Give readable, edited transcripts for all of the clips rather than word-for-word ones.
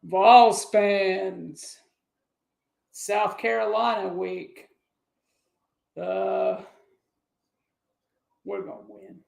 Vols fans, South Carolina week. Uh, we're gonna win.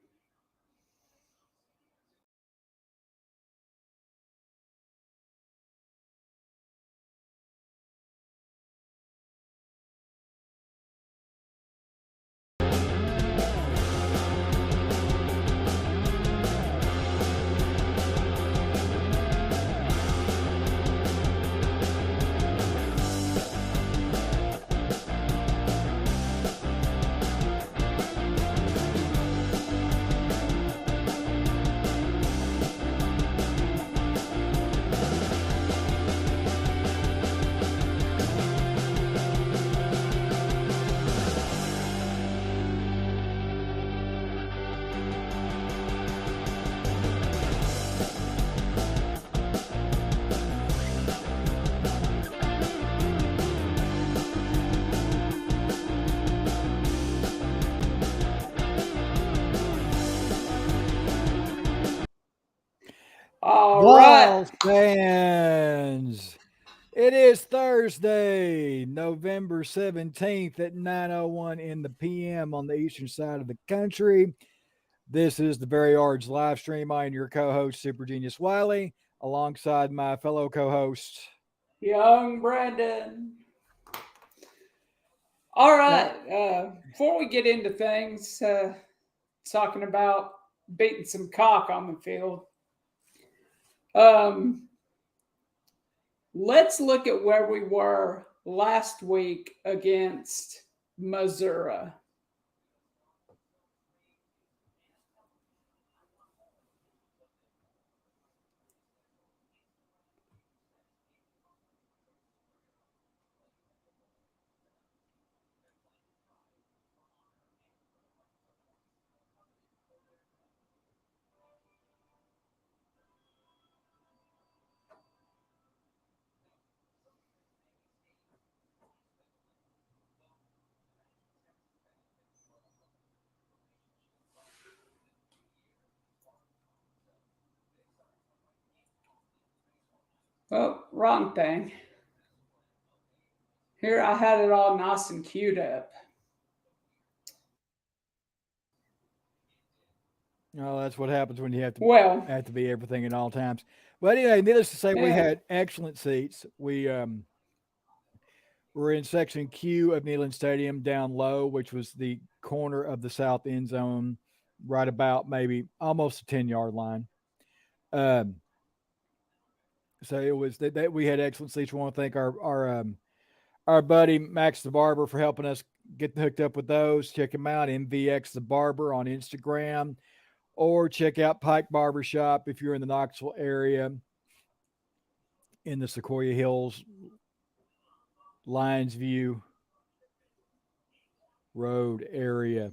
All right. Vols fans, it is Thursday, November 17th at 9:01 in the PM on the eastern side of the country. This is the Very Ards live stream. I am your co-host, Super Genius Wiley, alongside my fellow co-host. Young Brandon. All right. Before we get into things, talking about beating some cock on the field, let's look at where we were last week against Missouri. Oh, wrong thing. Here I had it all nice and queued up. Oh, that's what happens when you Well, have to be everything at all times. But anyway, needless to say, we yeah, had excellent seats. We were in section Q of Neyland Stadium, down low, which was the corner of the south end zone, right about maybe almost a 10-yard line. Um, so it was that we had excellent seats. We want to thank our buddy Max the Barber for helping us get hooked up with those. Check him out, MVX the Barber on Instagram, or check out Pike Barbershop if you're in the Knoxville area, in the Sequoia Hills, Lions View Road area.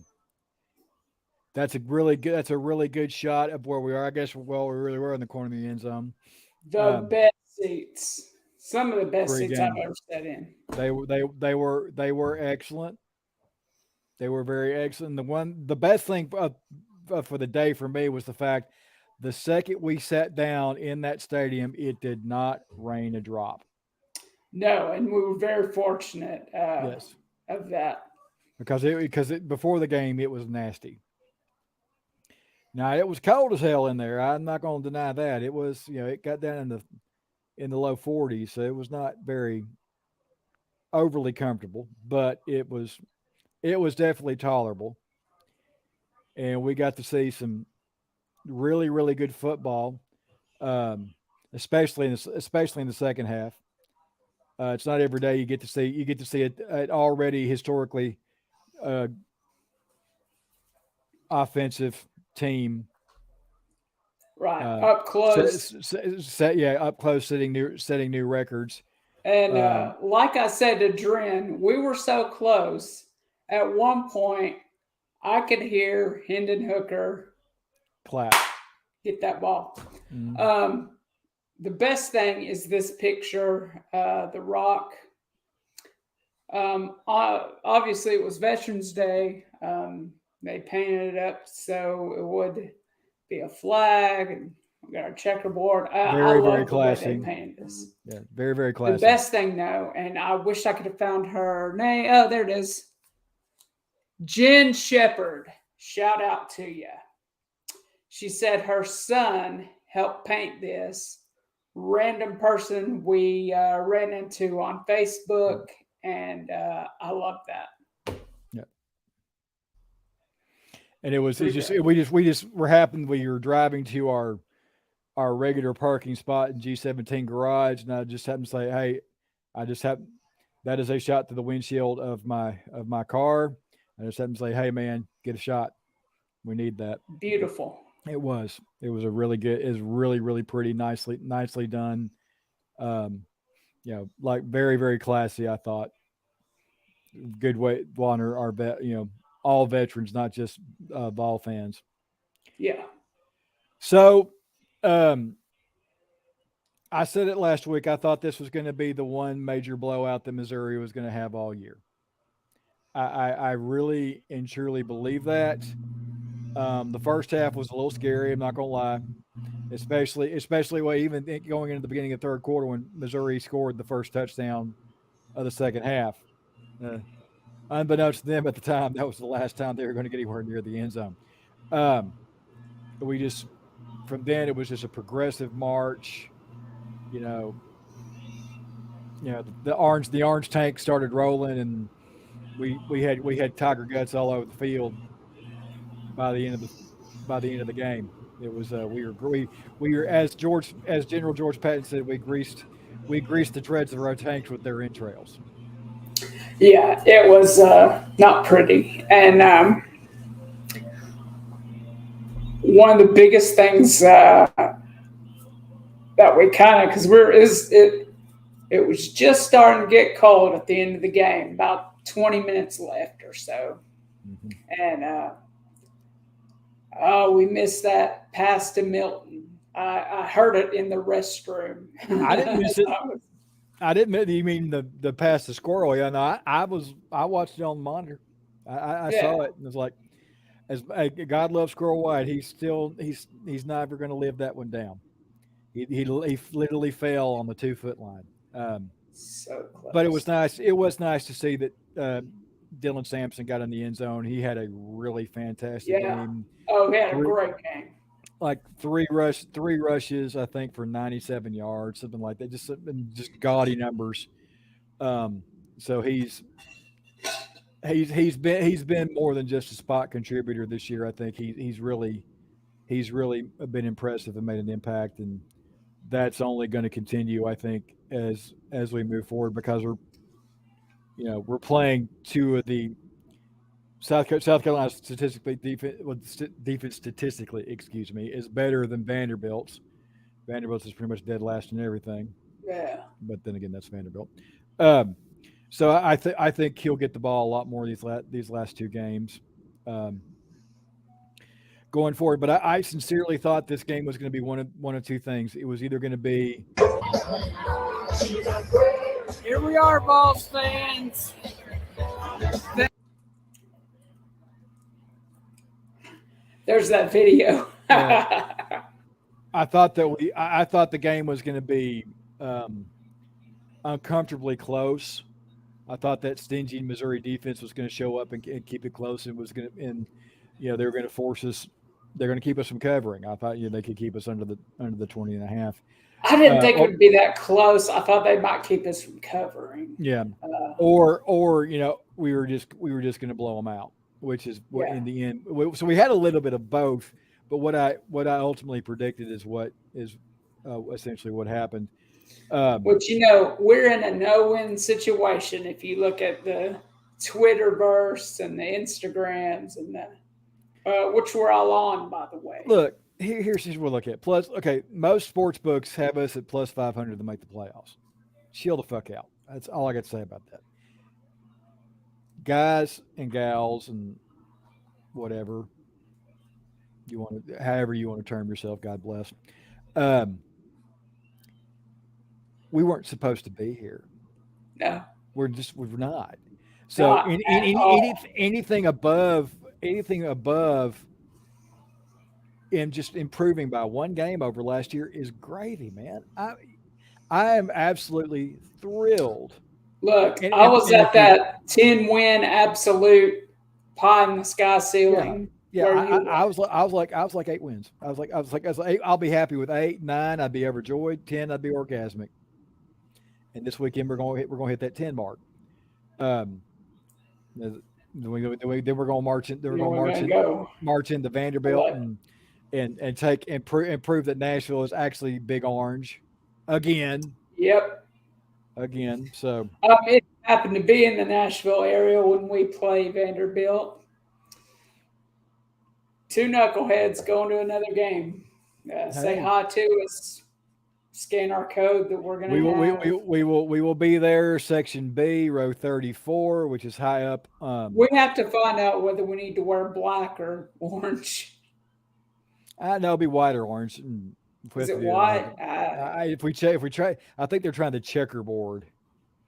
That's a really good shot of where we are. I guess we really were in the corner of the end zone. the Um, best seats. Some of the best seats I've Pregame. ever sat in. They were excellent. They were very excellent. The best thing for the day for me was the fact the second we sat down in that stadium, it did not rain a drop. No, and we were very fortunate Yes, of that. before the game it was nasty. Now it was cold as hell in there. I'm not going to deny that. It was, it got down in the low 40s, so it was not very overly comfortable, but it was definitely tolerable. And we got to see some really really good football, um, especially in the second half. It's not every day you get to see it already historically uh, offensive team. Right. Uh, Up close. yeah, up close, setting new records. And Um, like I said to Dren, we were so close. At one point, I could hear Hendon Hooker clap. hit that ball. Mhm. Um, the best thing is this picture, The Rock. Obviously, it was Veterans Day. They painted it up so it would be a flag and We got our checkerboard. I Very, very love the way they classy. painted this. Yeah, very, very The classy. best thing, though, and I wish I could have found her name. Oh, there it is. Jen Shepherd. Shout out to you. She said her son helped paint this. Random person we ran into on Facebook, and I love that. Yeah. And it's Pretty just great. we just were happened we were driving to our regular parking spot in G17 garage, and I just happened to say, "Hey, I just happened that is a shot to the windshield of my car." I just happened to say, "Hey, man, get a shot. We need that." Beautiful. It was a really good. Is really really pretty, nicely done. Um, like very very classy. I thought good way to honor our vet. All veterans, not just Vol fans. Yeah. So, um, I said it last week. I thought this was going to be the one major blowout that Missouri was going to have all year. I really and truly believe that. The first half was a little scary. I'm not going to lie, especially going into the beginning of the third quarter when Missouri scored the first touchdown of the second half. Uh, Unbeknownst to them at the time, that was the last time they were going to get anywhere near the end zone. Um, we just from then it was just a progressive march. You know, the orange tank started rolling, and we had tiger guts all over the field by the end of the by the end of the game. It was we were as General George Patton said, we greased the treads of our tanks with their entrails. Yeah, it was not pretty. And one of the biggest things that we kind of, because it was just starting to get cold at the end of the game, about 20 minutes left or so. Hmm. And oh, we missed that pass to Milton. I heard it in the restroom. I didn't miss it. I didn't. You mean the pass to squirrel? Yeah, no, I watched it on the monitor. I saw Yeah, it and was like, as God loves Squirrel White, he's never going to live that one down. He literally fell on the 2 foot line. Um, so but it was close. nice. It was nice to see that Dylan Sampson got in the end zone. He had a really fantastic Yeah. game. Oh, we had a Three great game. like three rushes, I think, for 97 yards, something like that. Just gaudy numbers. Um, so he's been more than just a spot contributor this year. I think he's really been impressive and made an impact, and that's only going to continue. I think as we move forward because we're playing two of the South Carolina statistically defense statistically, excuse me, is better than Vanderbilt's. Vanderbilt's is pretty much dead last in everything, Yeah. but then again, that's Vanderbilt. Um, so I think he'll get the ball a lot more these last two games um, going forward. But I sincerely thought this game was going to be one of two things. It was either going to be Here we are, Vols fans. There's that video. uh, I thought the game was going to be um, uncomfortably close. I thought that stingy Missouri defense was going to show up and keep it close and was going to and they were going to force us. They're going to keep us from covering. I thought they could keep us under the 20 and a half. I didn't think it Or would be that close. I thought they might keep us from covering. yeah, Uh, or we were just going to blow them out, which is what yeah. in the end. So we had a little bit of both, but what I ultimately predicted is what is essentially what happened. Um, Which, we're in a no win situation if you look at the Twitterverse and the Instagrams and which we're all on, by the way. Look, here's what we look at. Plus, okay, most sports books have us at plus 500 to make the playoffs. Chill the fuck out. That's all I got to say about that. Guys and gals and whatever however you want to term yourself, God bless. Um, we weren't supposed to be here. No, We're not. So not at all. anything above and just improving by one game over last year is gravy, man. I am absolutely thrilled. Look, And I and, was and at if you that 10-win absolute pie in the sky yeah. ceiling Yeah, where you were. I was like 8 wins. I was like 8, I'll be happy with 8, 9. I'd be overjoyed. 10, I'd be orgasmic. And this weekend we're gonna hit that 10 mark. Um, then we're gonna march in. Then we're You gonna were going to go. march into Vanderbilt What? and prove that Nashville is actually Big Orange again, Yep. again. So It happened to be in the Nashville area when we play Vanderbilt. Two knuckleheads going to another game. Say hey, hi to us. Scan our code that we're going to have. we will be there. Section B, row 34, which is high up. We have to find out whether we need to wear black or orange. I know it'll be white or orange. If we Is have to it do that, we'll have white? to. If we try, I think they're trying to checkerboard.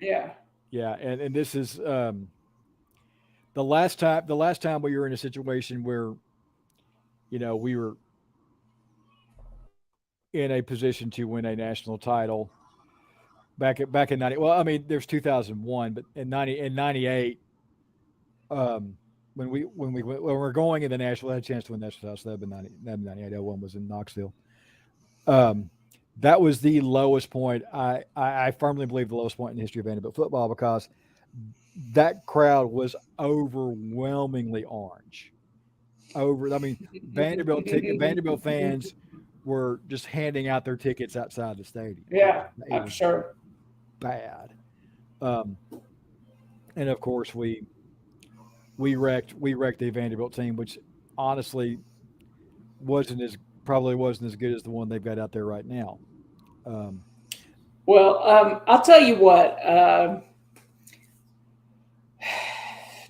Yeah. Yeah, and this is the last time we were in a situation where we were in a position to win a national title back in 90. Well, I mean, there's 2001, but in 98, um, when we're going in the national, had a chance to win national title. So that'd been 90, that'd been 98. Oh, one was in Knoxville. Um, that was the lowest point. I firmly believe the lowest point in the history of Vanderbilt football because that crowd was overwhelmingly orange. I mean, Vanderbilt fans were just handing out their tickets outside the stadium. Yeah, It I'm was sure. bad. Um, and of course, we wrecked the Vanderbilt team, which honestly wasn't as probably wasn't as good as the one they've got out there right now. Um, Well, I'll tell you what.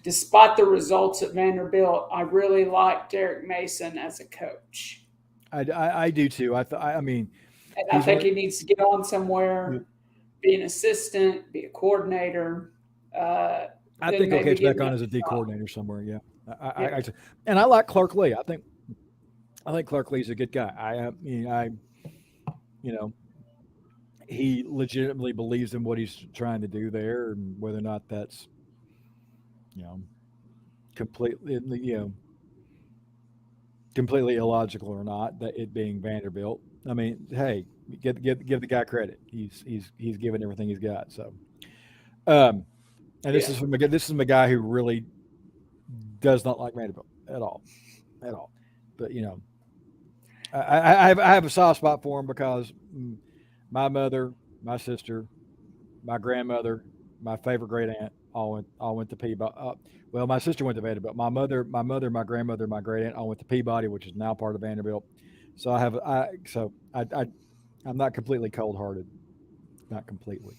Despite the results at Vanderbilt, I really like Derek Mason as a coach. I do too. I mean, And I he's think one. he needs to get on somewhere, be an assistant, be a coordinator, uh, I then think he'll maybe catch get back on another as a D shot. coordinator somewhere. Yeah, Yeah. and I like Clark Lee. I think Clark Lee's a good guy. You know, he legitimately believes in what he's trying to do there, and whether or not that's you know completely completely illogical or not, that it being Vanderbilt. I mean, hey, give the guy credit. He's given everything he's got. So, um, and Yeah. this is from a guy who really does not like Vanderbilt at all, at all. But I have a soft spot for him because my mother, my sister, my grandmother, my favorite great aunt all went to Peabody. Well, my sister went to Vanderbilt. My grandmother, my great aunt all went to Peabody, which is now part of Vanderbilt. So I'm not completely cold hearted, not completely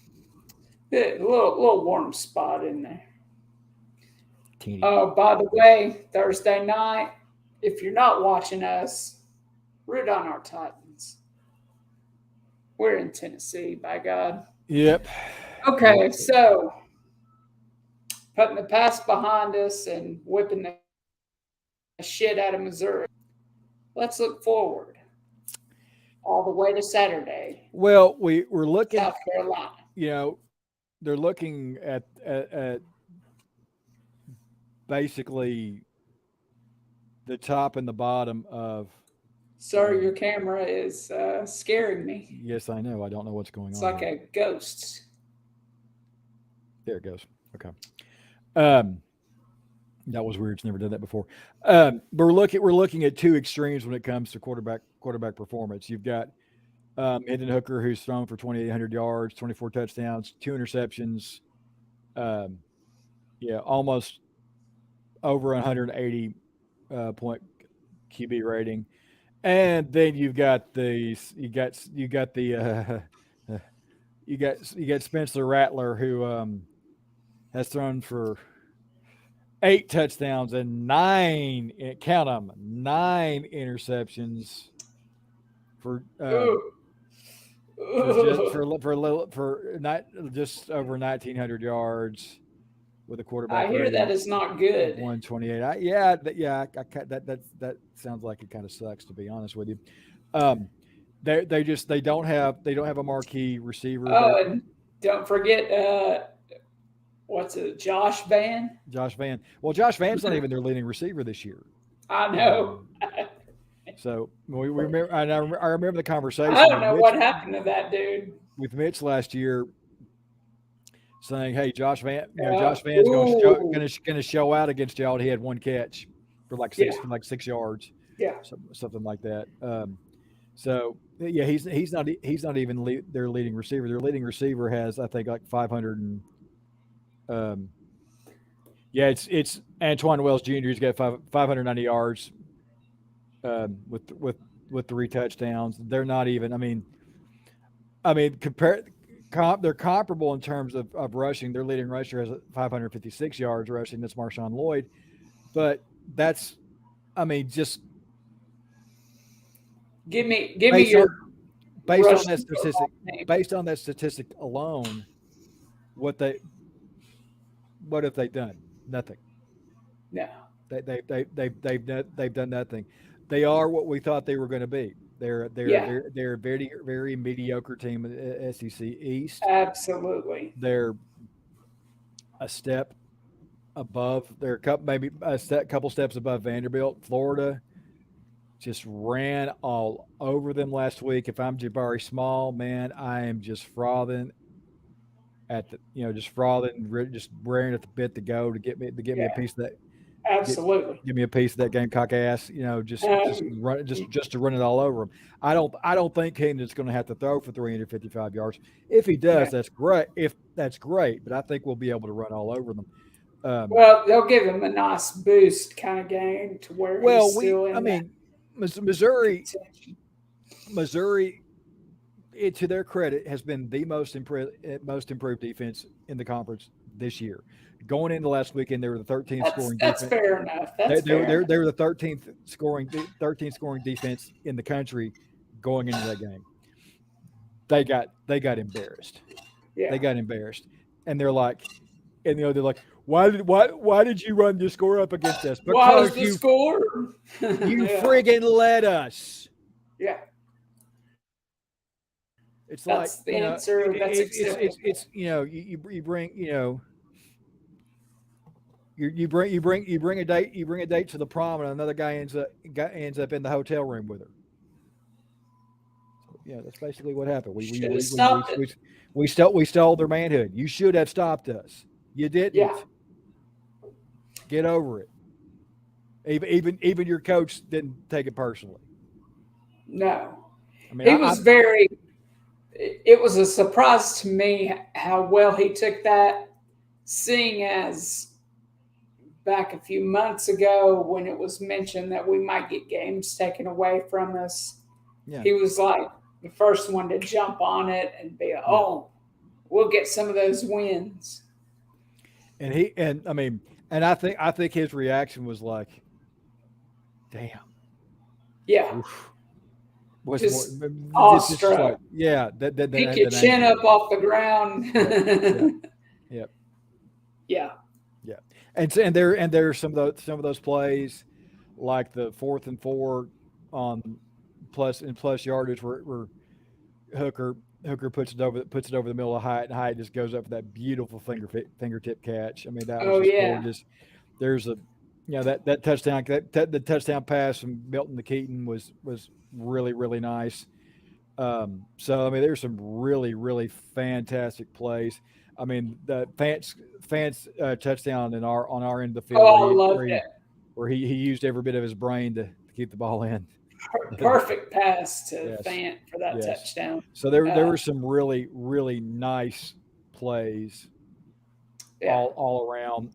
A little warm spot in there. teeny. Oh, by the way, Thursday night, if you're not watching us, root on our Titans. We're in Tennessee, by God. Yep, yep. Okay, so putting the past behind us and whipping the shit out of Missouri. Let's look forward all the way to Saturday, Well, we're looking. South Carolina. You know, they're looking at basically the top and the bottom of. Sir, your camera is scaring me. Yes, I know. I don't know what's going It's on like here. a ghost. There it goes. Okay. Um, that was weird. It's never done that before. But we're looking at two extremes when it comes to quarterback performance. You've got Hendon Hooker, who's thrown for 2,800 yards, 24 touchdowns, 2 interceptions. Um, yeah, almost over 180 point QB rating. And then you got the you got Spencer Rattler, who has thrown for 8 touchdowns and count them, 9 interceptions for Ooh. for just Ooh. for a little for not just over 1,900 yards with a I quarterback hear rating that is not of good. 128. That sounds like it kind of sucks, to be honest with you. Um, they don't have a marquee receiver. They're Oh, and don't forget, what's it, Josh Van? Josh Van. Well, Josh Van's not even their leading receiver this year. I know. Um, so we remember, and I remember the I conversation don't know what happened to that dude. with Mitch last year, saying, "Hey, Josh Van's Ooh, going to show out against y'all." And he had one catch yeah, for like 6 yards, yeah, something like that. So yeah, he's not even their leading receiver. Their leading receiver has, I think, like 500 and um, yeah, it's Antoine Wells Jr. He's got 590 yards with 3 touchdowns. They're not even. Compare. They're comparable in terms of rushing. Their leading rusher has 556 yards rushing. That's Marshawn Lloyd, but that's, just give me based your on based on that rushing statistic. football name. Based on that statistic alone, what they what have they done? Nothing. No, They've done nothing. They are what we thought they were going to be. yeah, They're a very very mediocre team in the SEC East. absolutely, They're a step above. They're maybe couple steps above Vanderbilt. Florida just ran all over them last week. If I'm Jabari Small, man, I am just frothing at the just frothing, just raring at the bit to go to get me a yeah, piece of that get absolutely. give me a piece of that Gamecock ass. Just Um, run just to run it all over him. I don't think Keenan's going to have to throw for 355 yards. If he no. does, that's great. If that's great, but I think we'll be able to run all over them. Um, Well, they'll give him a nice boost kind of game to where well, he's still in that Missouri, contention. Missouri, to their credit, has been the most improved defense in the conference this year. Going into last weekend, they were the 13th That's scoring that's defense. fair enough. That's fair enough. They were the 13th scoring defense in the country going into that game. They got embarrassed. They Yeah. got embarrassed, and they're like, why did you run your score up against us? What was Because the you score? you Yeah. friggin' let us. Yeah. It's like, That's the answer. That's acceptable. you bring you bring a date to the prom, and another guy ends up in the hotel room with her. So, yeah, that's basically what happened. Should have stopped it. We stole their manhood. You should have stopped us. You Yeah. didn't. Get over it. Even your coach didn't take it personally. No. I mean, He was very, it was a surprise to me how well he took that, seeing as back a few months ago when it was mentioned that we might get games taken away from us. yeah, He was like the first one to jump on it and be, yeah. oh, we'll get some of those wins. And I think his reaction was like, damn. Yeah, Oof. Was more just just like, awestruck. yeah, Pick your than chin angry. up off the ground. Yep, yep, yep, Yeah. yeah. And there's some of those plays, like the 4th and 4 on plus yardage, where Hooker puts it over the middle of Hyatt, and Hyatt just goes up for that beautiful fingertip catch. I mean, that was Oh, just yeah. gorgeous. There's that touchdown the touchdown pass from Milton to Keaton was really really nice. So I mean, there's some really really fantastic plays. I mean, the fans touchdown on our end of the field, Oh, I loved it. where he used every bit of his brain to keep the ball in. Perfect pass to Yes, Fant for that yes. touchdown. So there Uh, were some really really nice plays yeah. all around.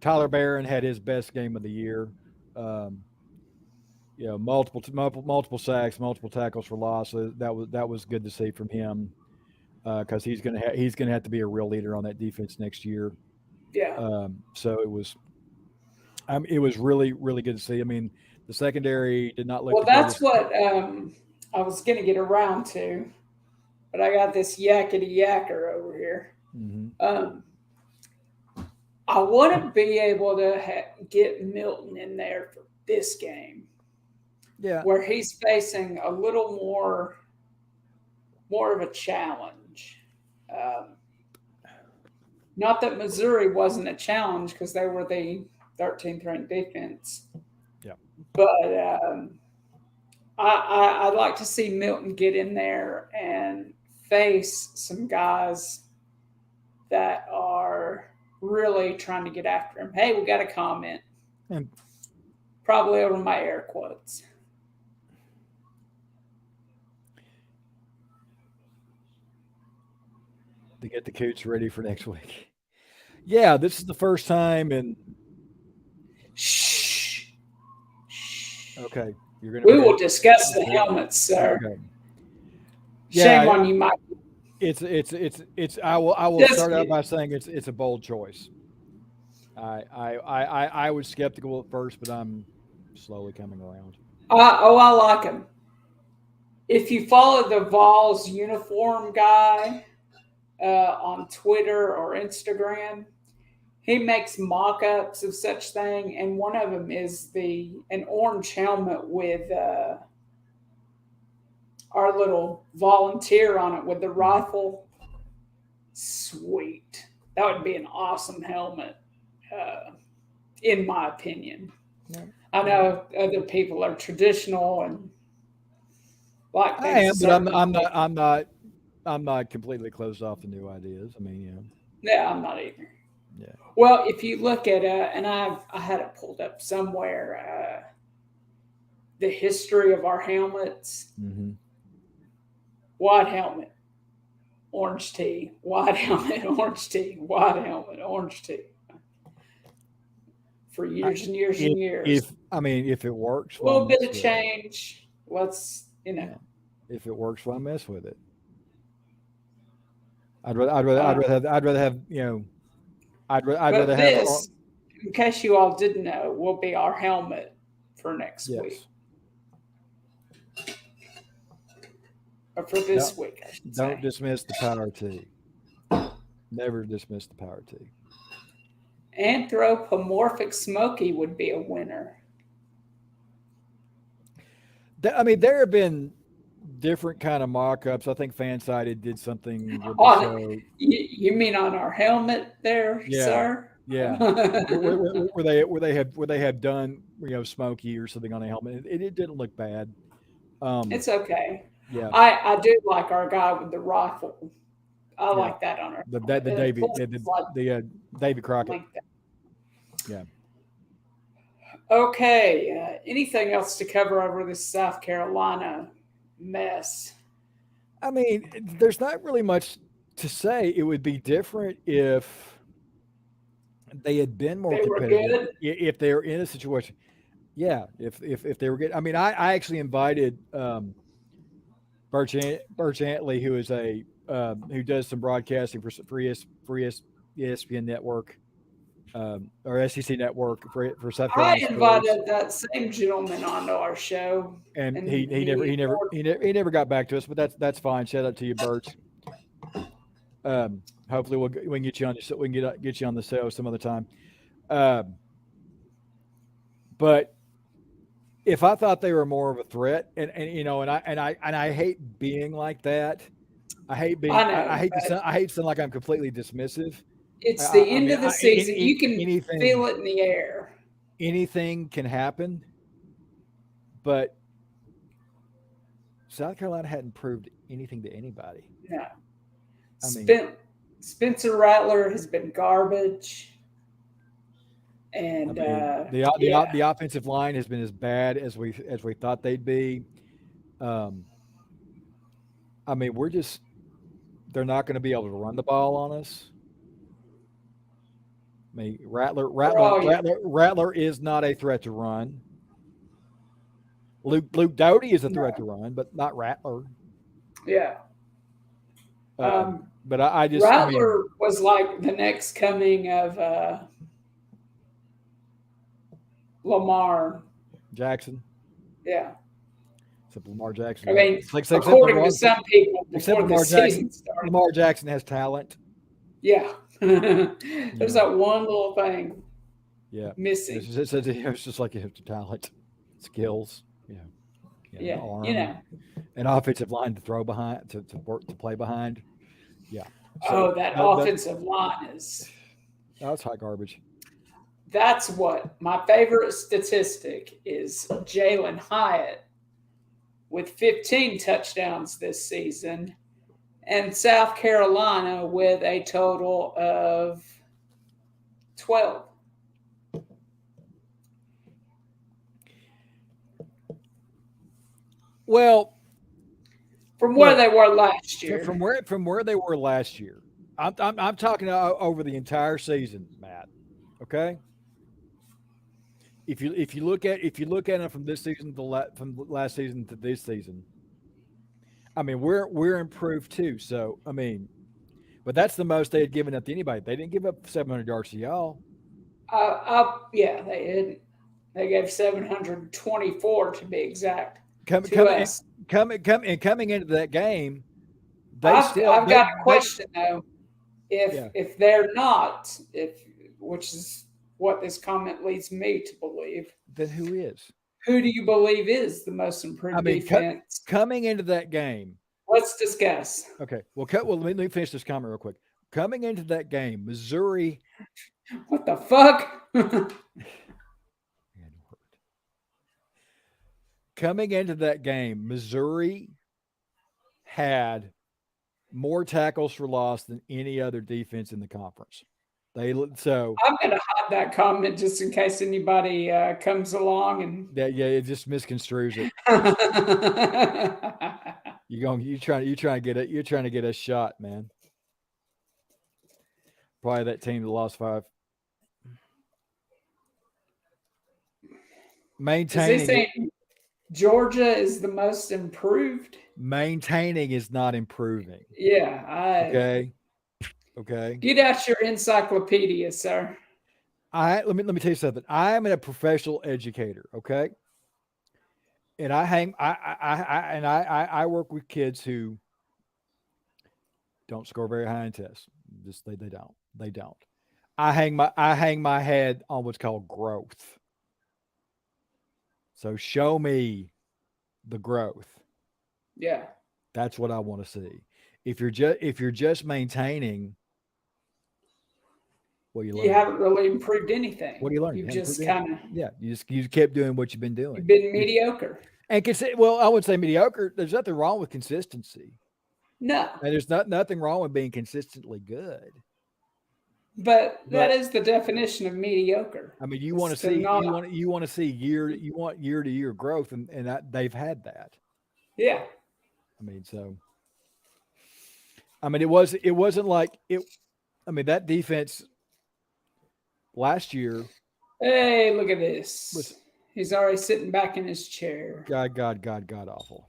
Tyler Barron had his best game of the year. Um, multiple sacks, multiple tackles for loss. So that was good to see from him, because he's gonna have to be a real leader on that defense next year. Yeah. So it was really really good to see. I mean, the secondary did not look Well, the that's greatest. what I was going to get around to, but I got this yakety yacker over here. Hmm. Um, I want to be able to get Milton in there for this game, Yeah, where he's facing a little more of a challenge. Um, Not that Missouri wasn't a challenge because they were the 13th ranked defense, yeah. but I'd like to see Milton get in there and face some guys that are really trying to get after him. Hey, we got a comment, And probably over my air quotes. to get the Coots ready for next week. Yeah, this is the first time, and Shh. okay, you're gonna. We Okay, will discuss the okay, helmets, sir. okay. Shame Yeah, on you, Mike. it's. I will Just start out by saying it's a bold choice. I was skeptical at first, but I'm slowly coming around. I like him. If you follow the Vols uniform guy on Twitter or Instagram, he makes mock-ups of such thing, and one of them is an orange helmet with our little volunteer on it with the Mhm. rifle. Sweet, that would be an awesome helmet, uh, in my opinion. Yeah, I yeah. know other people are traditional and like I things a am, but I'm certain I'm not way. I'm not I'm not completely closed off to new ideas. I mean, Yeah, I'm not either. yeah. Well, if you look at and I had it pulled up somewhere, the history of our helmets. Hmm. White helmet, orange tee, white helmet, orange tee, white helmet, orange tee, for I, years and years and if years. if I mean if it works, A why little bit mess of with it? change. Let's. Yeah. If it works, why mess with it? I'd rather have I'd rather But have this, in case you all didn't know, will be our helmet for next week, yes. or for this Don't week, I should don't say. dismiss the power T. Never dismiss the power T. Anthropomorphic Smoky would be a winner. I mean, there have been different kind of mock-ups. I think Fansided did something where they On showed, you mean on our helmet there, yeah, sir? yeah, where they had done Smokey or something on a helmet. It didn't look bad. Um, It's okay. yeah, I do like our guy with the rifle. I yeah. like that on our The helmet. the It Davy pulls the like the Davy Crockett. like that. Yeah. Okay. Anything else to cover over this South Carolina mess? I mean, there's not really much to say. It would be different if they had been more They were competitive. good. If they were in a situation, yeah. If they were good. I mean, I actually invited Birch Antley, who is a who does some broadcasting for ESPN Network, or SEC Network for South I Carolina sports, invited that same gentleman onto our show, and he and he never he he never ignored. he never he never got back to us. But that's fine. Shout out to you, Birch. Hopefully we can get you on we can get you on the show some other time. Um, but if I thought they were more of a threat, and I hate being like that. I know, but I hate to sound like I'm completely dismissive. it's the I end mean, of the season. You can anything feel it in the air. anything can happen, but South Carolina hadn't proved anything to anybody. No. I mean, Spencer Rattler has been garbage, I and mean the yeah, offensive line has been as bad as we thought they'd be. Um, I mean, they're not going to be able to run the ball on us. I mean, oh yeah, Rattler is not a threat to run. Luke Doty is a threat to no, run, but not Rattler. yeah. But I mean, Rattler was like the next coming of Lamar. Jackson, Yeah, except Lamar Jackson, I mean, except according to some people Except before the season started. Lamar Jackson has talent. Yeah, There's that one little thing Yeah. missing. It's just like you have the talent, skills, the Yeah, arm, an offensive line to throw behind, to work to play behind. Yeah. So Oh, that that offensive line is. that's hot garbage. That's what my favorite statistic is. Jalen Hyatt with 15 touchdowns this season, and South Carolina with a total of 12. Well, From where look they were last year. from where they were last year. I'm talking over the entire season, Matt. Okay. If you look at it from this season to from last season to this season, I mean we're improved too. So I mean, but that's the most they had given up to anybody. They didn't give up 700 yards to y'all. Yeah, they did. They gave 724 to be exact Coming to coming us. coming into that game, they I've still I've got a question though. yeah. If they're not, if which is what this comment leads me to believe, Then who is? who do you believe is the most I improved mean, defense? coming into that game. Let's discuss. Okay, well let me finish this comment real quick. Coming into that game, Missouri. What the fuck? Coming into that game, Missouri had more tackles for loss than any other defense in the conference. So I'm gonna hide that comment just in case anybody comes along and. it just misconstrues it. You trying to get a shot, man. Probably that team that lost 5. Is he Maintaining it. saying Georgia is the most improved? Maintaining is not improving. Yeah, Okay. Okay. get out your encyclopedia, sir. Let me tell you something. I am a professional educator, okay? And I work with kids who don't score very high in tests. Just they don't. They don't. I hang my head on what's called growth. So show me the growth. Yeah. That's what I want to see. If you're just maintaining, what you You learn. haven't really improved anything. What do you learn? You You've haven't improved just anything. kind of Yeah, you kept doing what you've been you've doing. been mediocre. And well, I would say mediocre. There's nothing wrong with consistency, No, and there's nothing wrong with being consistently good. but that But is the definition of mediocre. I mean, Is to not. you want to see year to year growth, and they've had that. Yeah. I mean, so I mean, it wasn't like it. I mean, that defense last year Hey, look at was this. He's already sitting back in his chair. God awful.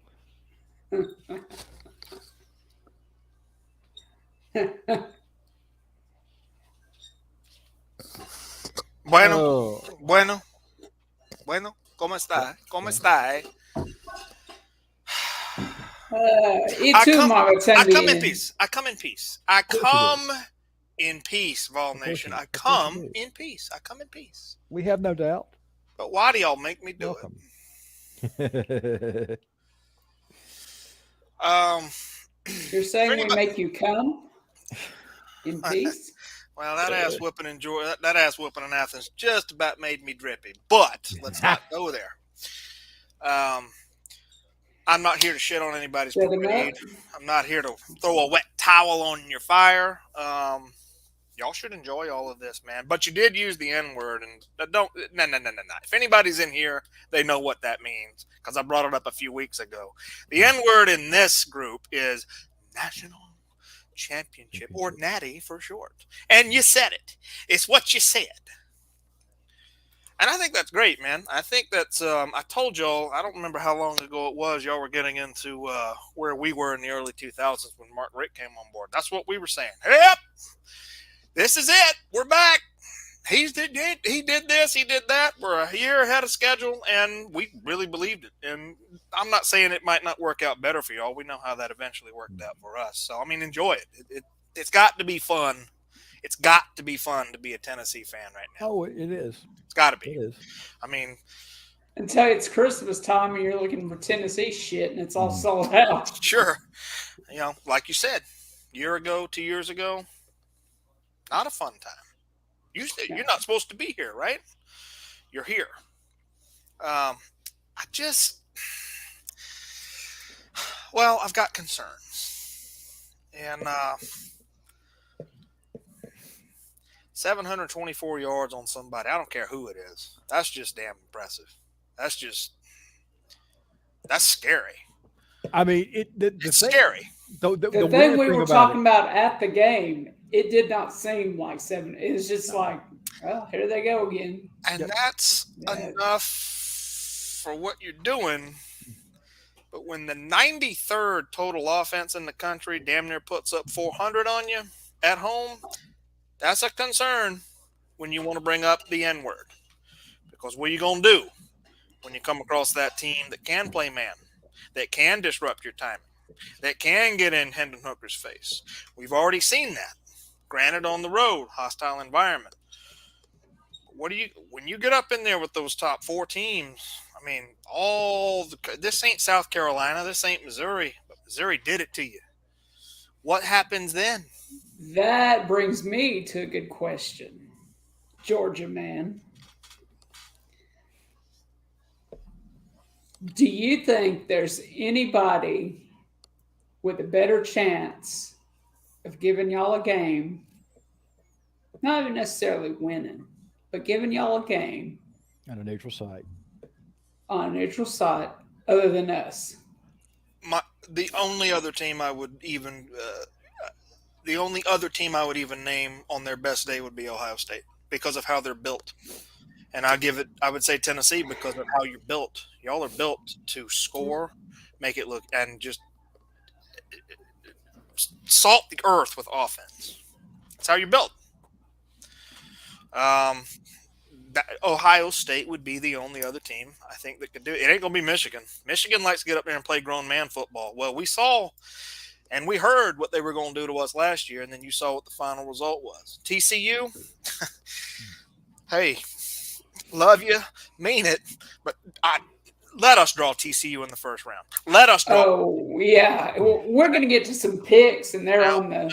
Bueno, Oh, bueno, bueno. ¿Cómo está? ¿Cómo está? E I tu, come, Mama I come in Tandy. peace. I come in peace. I of course you do. come in peace, Vol Of course Nation. you. I Of course you come do. in peace. I come in peace. We have no doubt. But why do y'all make me do Welcome. it? Um, You're saying we anybody, make you come in peace? well, that ass whooping in Georgia, that ass whooping in Athens just about made me drippy. But let's not go there. I'm not here to shit on anybody's Set him up. parade. I'm not here to throw a wet towel on your fire. Y'all should enjoy all of this, man. But you did use the N word, and don't no. If anybody's in here, they know what that means because I brought it up a few weeks ago. The N word in this group is National Championship, or Natty for short. And you said it. It's what you said. And I think that's great, man. I think that's, I told y'all, I don't remember how long ago it was, y'all were getting into where we were in the early 2000s when Mark Rick came on board. That's what we were saying. Yep, this is it. We're back. He did this, he did that. We're a year ahead of schedule, and we really believed it. And I'm not saying it might not work out better for y'all. We know how that eventually worked out for us. So, I mean, enjoy it. It's got to be fun It's got to be fun to be a Tennessee fan right now. Oh, it is. It's got to be. It is. I mean, Until it's Christmas time and you're looking for Tennessee shit and it's all Mm. sold out. sure. Like you said, year ago, 2 years ago, not a fun time. You're not supposed to be here, right? You're here. I've got concerns. And 724 yards on somebody, I don't care who it is. That's just damn impressive. That's scary. I mean, It's scary. The thing we were talking about at the game, it did not seem like 7. It was just like, well, here they go again. And that's enough for what you're doing. But when the 93rd total offense in the country damn near puts up 400 on you at home, that's a concern when you want to bring up the N-word. Because what are you going to do when you come across that team that can play man, that can disrupt your timing, that can get in Hendon Hooker's face? We've already seen that. Granted, on the road, hostile environment. When you get up in there with those top 4 teams, I mean, this ain't South Carolina, this ain't Missouri, but Missouri did it to you. What happens then? That brings me to a good question. Georgia man, do you think there's anybody with a better chance of giving y'all a game, not even necessarily winning, but giving y'all a game on a neutral site, other than us? The only other team I would even name on their best day would be Ohio State because of how they're built. And I would say Tennessee because of how you're built. Y'all are built to score, make it look, and just salt the earth with offense. That's how you're built. Ohio State would be the only other team I think that could do it. It ain't going to be Michigan. Michigan likes to get up there and play grown man football. Well, we saw and we heard what they were going to do to us last year, and then you saw what the final result was. TCU, hey, love you, mean it, but let us draw TCU in the first round. Let us draw. Oh, yeah. We're going to get to some picks, and they're on the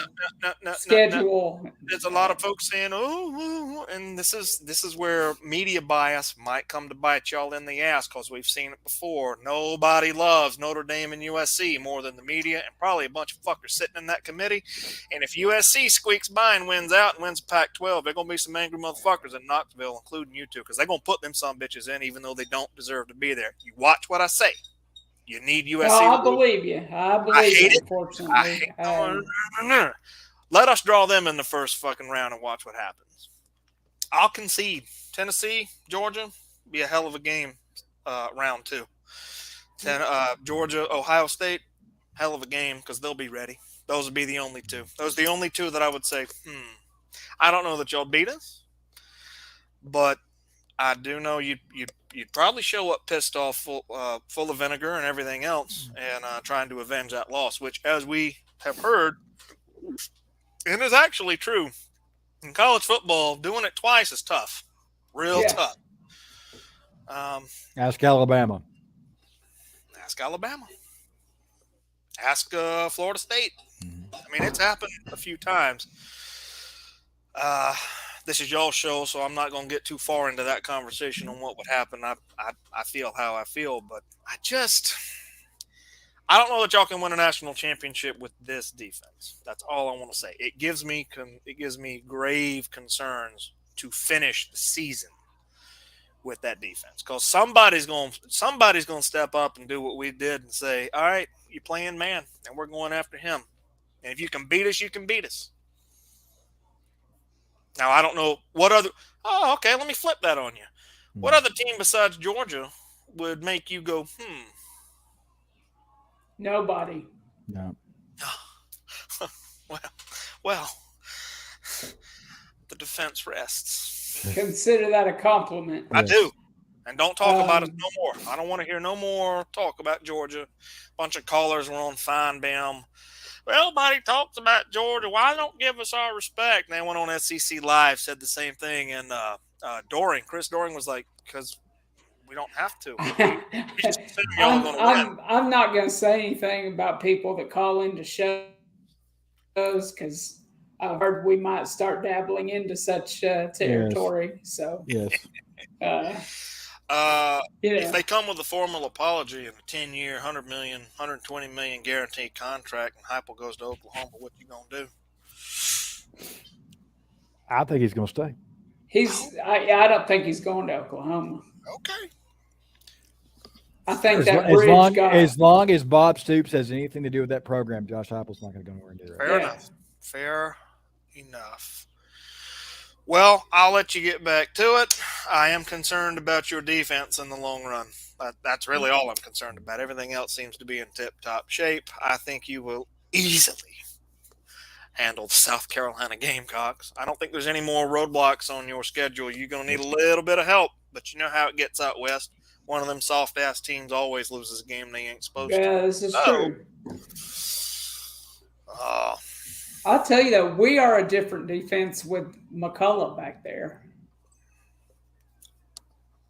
schedule. There's a lot of folks saying, and this is where media bias might come to bite y'all in the ass because we've seen it before. Nobody loves Notre Dame and USC more than the media and probably a bunch of fuckers sitting in that committee. And if USC squeaks by and wins out and wins Pac-12, there are going to be some angry motherfuckers in Knoxville, including you two, because they're going to put them some bitches in even though they don't deserve to be there. You watch what I say. You need USC. I believe you. I hate it. Unfortunately. Let us draw them in the first fucking round and watch what happens. I'll concede. Tennessee, Georgia, be a hell of a game round 2. Georgia, Ohio State, hell of a game because they'll be ready. Those would be the only two. Those are the only two that I would say, I don't know that y'all beat us, but I do know you'd probably show up pissed off, full of vinegar and everything else, and trying to avenge that loss, which, as we have heard, and is actually true, in college football, doing it twice is tough. Real tough. Ask Alabama. Ask Alabama. Ask Florida State. I mean, it's happened a few times. This is y'all's show, so I'm not going to get too far into that conversation on what would happen. I feel how I feel, but I don't know that y'all can win a national championship with this defense. That's all I want to say. It gives me grave concerns to finish the season with that defense because somebody's going to step up and do what we did and say, all right, you're playing man, and we're going after him. And if you can beat us, you can beat us. Now, I don't know what other – oh, okay, let me flip that on you. What other team besides Georgia would make you go, Nobody. No. Well, the defense rests. Consider that a compliment. I do. And don't talk about it no more. I don't want to hear no more talk about Georgia. A bunch of callers were on Feinbaum Well, everybody talks about Georgia. Why don't give us our respect? And they went on SEC Live, said the same thing, and Chris Doring was like, because we don't have to. We just assume y'all I'm going to win. I'm not going to say anything about people that call into shows because I've heard we might start dabbling into such Yes. territory. So, Yes. uh, If yeah, they come with a formal apology and a 10-year, 100 million, 120 million guaranteed contract, and Heupel goes to Oklahoma, what you gonna do? I think he's going to stay. I don't think he's going to Oklahoma. Okay. I think As, that as bridge long got as long as Bob Stoops has anything to do with that program, Josh Heupel's not going to go anywhere near it. Fair yeah. enough. Fair enough. Well, I'll let you get back to it. I am concerned about your defense in the long run. That's really all I'm concerned about. Everything else seems to be in tip-top shape. I think you will easily handle the South Carolina Gamecocks. I don't think there's any more roadblocks on your schedule. You're going to need a little bit of help, but you know how it gets out west. One of them soft-ass teams always loses a game they ain't supposed to. Yeah, this is So, true. uh, I'll tell you though, we are a different defense with McCullough back there.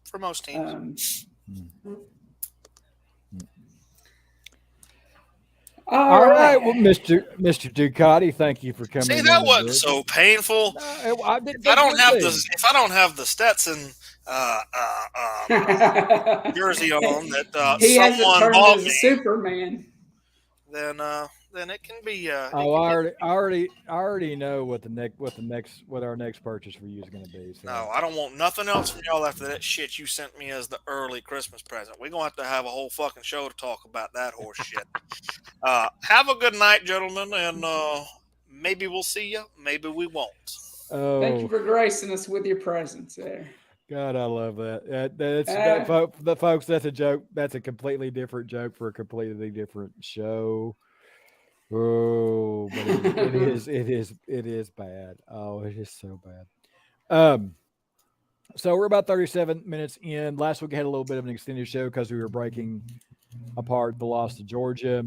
for most teams. All All right. right, well, Mr. Ducati, thank you for coming See, in. that and wasn't this. so painful. No, I didn't If I don't have see. if I don't have the Stetson jersey on that He hasn't someone turned bought into me, Superman. then it can be. Oh, I already know what our next purchase for you is going to be. So. No, I don't want nothing else from y'all after that shit you sent me as the early Christmas present. We're gonna have a whole fucking show to talk about that horse shit. Have a good night, gentlemen, and maybe we'll see you. Maybe we won't. Thank you Oh for gracing us with your presence there. God, I love that. Folks. That's a joke. That's a completely different joke for a completely different show. Oh, but it is bad. Oh, it is so bad. Um, so we're about 37 minutes in. Last week I had a little bit of an extended show because we were breaking apart the loss to Georgia,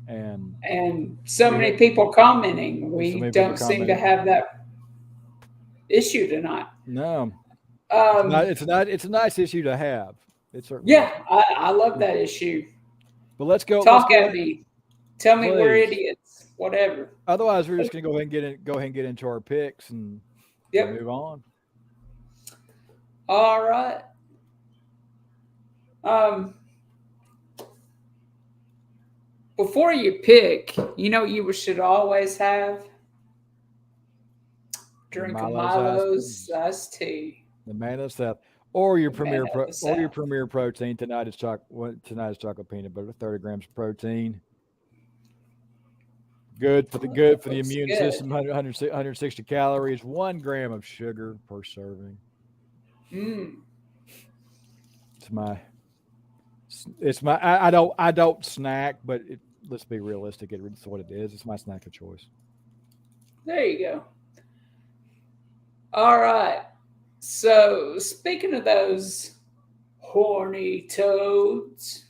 and And so we many had people commenting. so We many people don't seem to commenting. have that issue tonight. No, Um, it's a nice issue to have. It certainly is. yeah, I love that issue. But let's go. Let's Talk go. at me. Tell me we're Please. idiots. Whatever. Otherwise, we're just going to go ahead and get into our picks and Yep. move on. All right. Um, before you pick, you know you should always have drink a Milo's iced tea. The man of the South, or your The man of the South. premier protein. Tonight is chocolate peanut butter, 30 grams of protein. Good for the Looks immune good. system. 160 calories, 1 gram of sugar per serving. Mm. I don't snack, but let's be realistic. It's what it is. It's my snack of choice. There you go. All right. So speaking of those horny toads,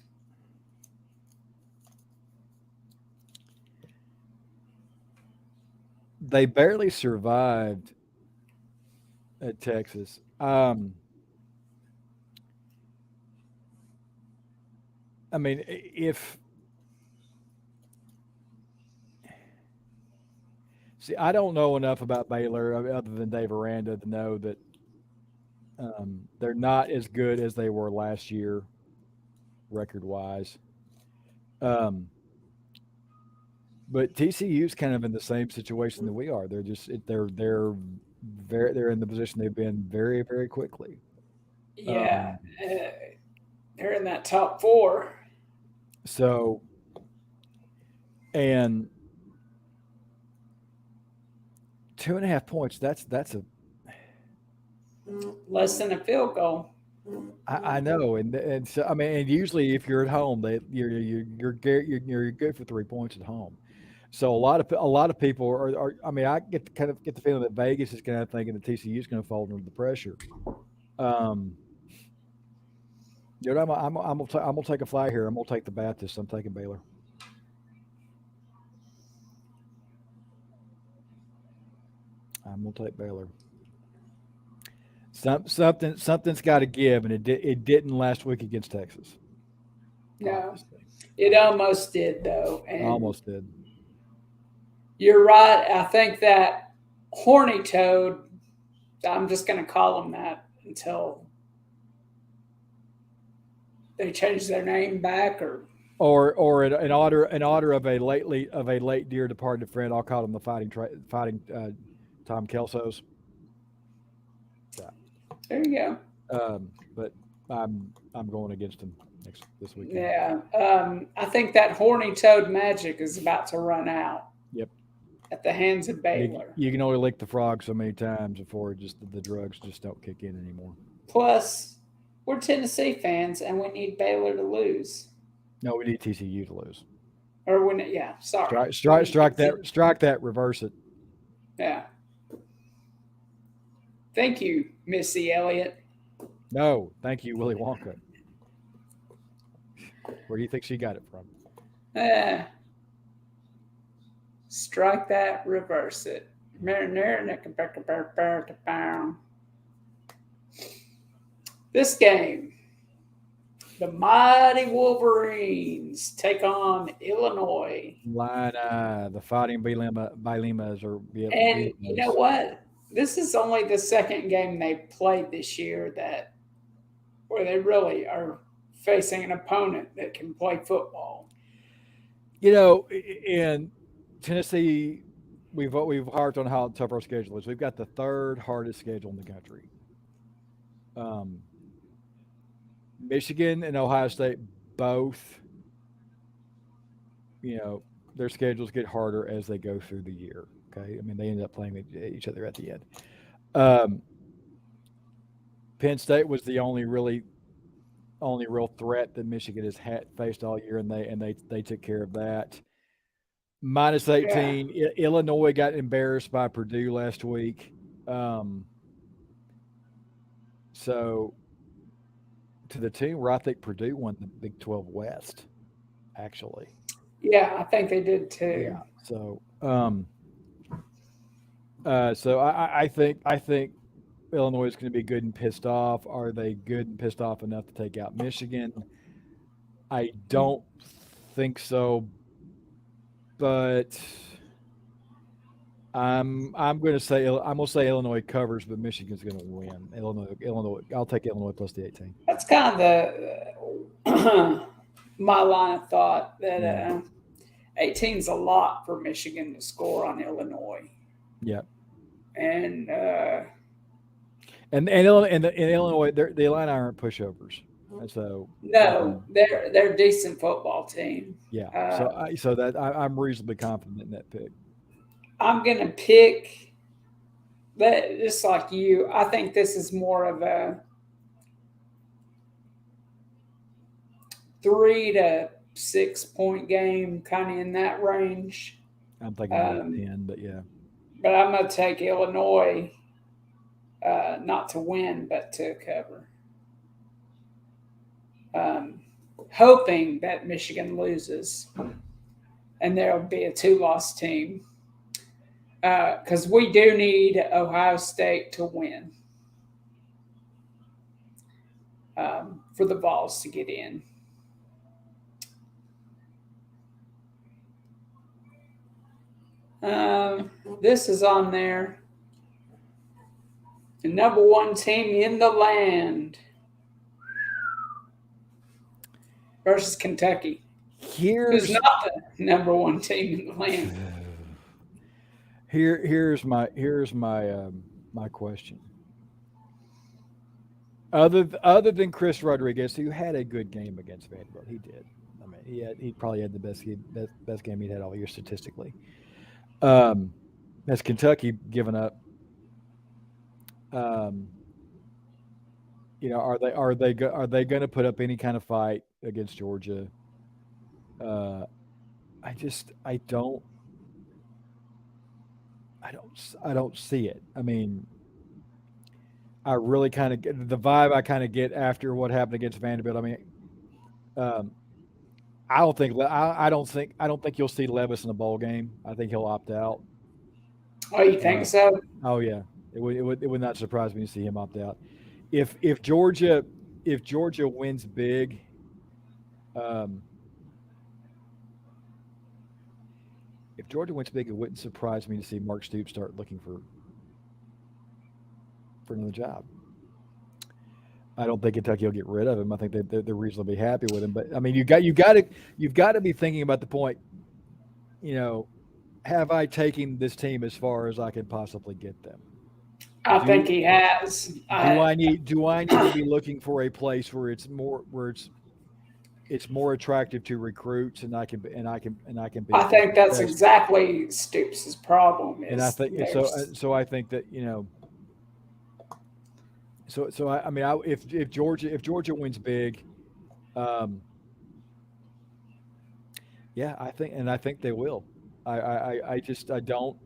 They barely survived at Texas. I mean, if see, I don't know enough about Baylor other than Dave Aranda to know that they're not as good as they were last year, record wise. Um, but TCU's kind of in the same situation that we are. They're in the position they've been very very quickly. yeah, Um, they're in that top four. so and 2.5 points. That's a Less than a field goal. I know, and so I mean, and usually if you're at home, you're good for 3 points at home. So a lot of people are I mean, I kind of get the feeling that Vegas is kind of thinking that TCU is going to fall under the pressure. Um, I'm gonna take a fly here. I'm gonna take the Baptist. I'm taking Baylor. I'm gonna take Baylor. Something's got to give, and it didn't last week against Texas. No, Obviously, it almost did though, and almost did. you're right. I think that horny toad. I'm just going to call them that until they change their name back, or Or in honor of a late dear departed friend, I'll call him the fighting Tom Kelsos. Yeah. there you go. But I'm going against him this weekend. Yeah, I think that horny toad magic is about to run out Yep. at the hands of You, Baylor. you can only lick the frog so many times before just the drugs just don't kick in anymore. Plus, we're Tennessee fans, and we need Baylor to lose. No, we need TCU to lose. Or when, yeah, sorry, Strike that, reverse it. Yeah. Thank you, Missy Elliott. No, thank you, Willy Wonka. Where do you think she got it from? Strike that, reverse it. This game, the mighty Wolverines take on Illinois. The fighting Bilimas or And you know what? This is only the second game they played this year where they really are facing an opponent that can play football. In Tennessee, we've harped on how tough our schedule is. We've got the third hardest schedule in the country. Michigan and Ohio State both, their schedules get harder as they go through the year. Okay, I mean they end up playing each other at the end. Penn State was the only real threat that Michigan has faced all year, and they took care of that. Minus 18, Yeah. Illinois got embarrassed by Purdue last week. So to the tune where I think Purdue won the Big 12 West, actually. Yeah, I think they did too. Yeah. So I think Illinois is going to be good and pissed off. Are they good and pissed off enough to take out Michigan? I don't think so, but I'm going to say Illinois covers, but Michigan's going to win. Illinois. I'll take Illinois plus the 18. That's kind of my line of thought that 18 is a lot for Michigan to score on Illinois. Yeah. And Illinois, the Illini aren't pushovers, and so no, they're a decent football team. Yeah. So I'm reasonably confident in that pick. I'm gonna pick that just like you. I think this is more of a 3 to 6 point game, kind of in that range. I'm thinking about 10, but yeah. But I'm gonna take Illinois, not to win, but to cover. Hoping that Michigan loses, and there'll be a 2-loss team. Because we do need Ohio State to win for the Vols to get in. This is on there. The number 1 team in the land versus Kentucky. Who's not the number 1 team in the land? Here's my my question. Other than Chris Rodriguez, who had a good game against Vanderbilt, he did. I mean, he probably had the best game he'd had all year statistically. Has Kentucky given up? Are they going to put up any kind of fight against Georgia? I don't see it. I mean, I really kind of get the vibe I kind of get after what happened against Vanderbilt. I mean, I don't think you'll see Levis in a bowl game. I think he'll opt out. Oh, you think so? Oh yeah, it would not surprise me to see him opt out. If Georgia wins big, um, if Georgia wins big, it wouldn't surprise me to see Mark Stoops start looking for another job. I don't think Kentucky will get rid of him. I think they're reasonably happy with him. But I mean, you've got to be thinking about the point. You know, have I taken this team as far as I can possibly get them? I think Do he has. do I need to be looking for a place where it's more attractive to recruits and I can be I a bit think that's successful. exactly Stoops' problem And I is think there's so I think that I mean if Georgia wins big, um, yeah, I think they will. I just I don't.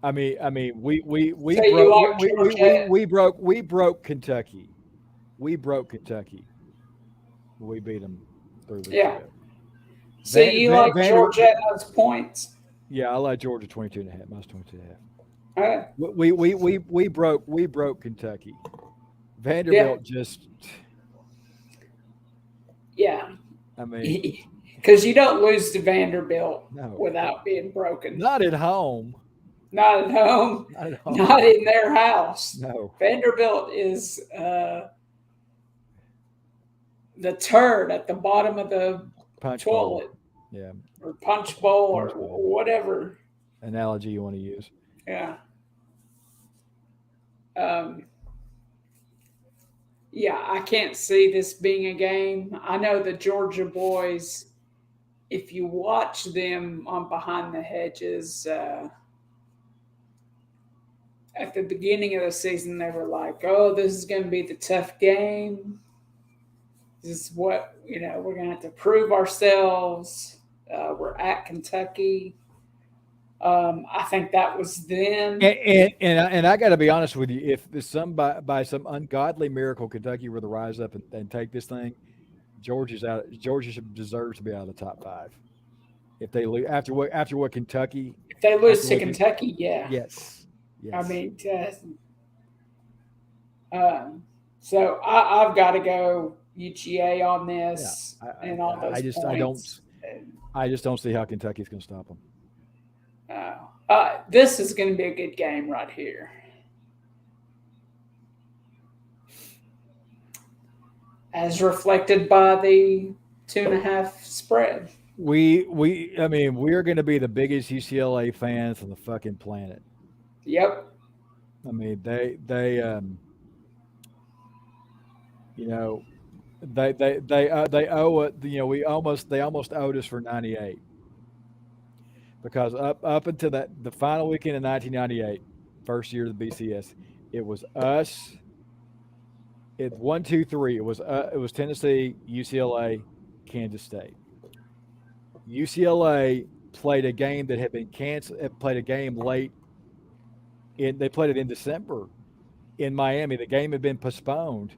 I mean we so you broke like Georgia. we broke Kentucky. We broke Kentucky. We beat them 3 weeks Yeah. ago. So you like Vander, Georgia at those points. yeah, I like Georgia 22 and a half, minus 22 and a half. Uh, We broke Kentucky. yeah. Vanderbilt just, Yeah. I mean, Because you don't lose to Vanderbilt no, without being broken. not at home, Not at home, not at home. not in their house. No, Vanderbilt is the turd at the bottom of the punch bowl. toilet Yeah, or punch bowl or punch bowl whatever. analogy you want to use. Yeah. Um, yeah, I can't see this being a game. I know the Georgia boys, if you watch them on Behind the Hedges, at the beginning of the season, they were like, oh, this is going to be the tough game. This is what, we're going to have to prove ourselves. We're at Kentucky. I think that was then. And I got to be honest with you, if there's by some ungodly miracle Kentucky were to rise up and take this thing, Georgia's out. Georgia deserves to be out of the top five. If they lose after what Kentucky If they lose after to what Kentucky, yeah. yes, I yes. mean, so I've got to go UGA on Yeah, this and all I those just points. I just don't see how Kentucky's going to stop them. This is going to be a good game right here. As reflected by the 2.5 spread. I mean, we're going to be the biggest UCLA fans on the fucking planet. Yep. I mean, you know, they owe it. They almost owed us for '98 because up until the final weekend in 1998, first year of the BCS, it was us. It 1, 2, 3. It was Tennessee, UCLA, Kansas State. UCLA played a game that had been canceled. Played a game late. They played it in December in Miami. The game had been postponed,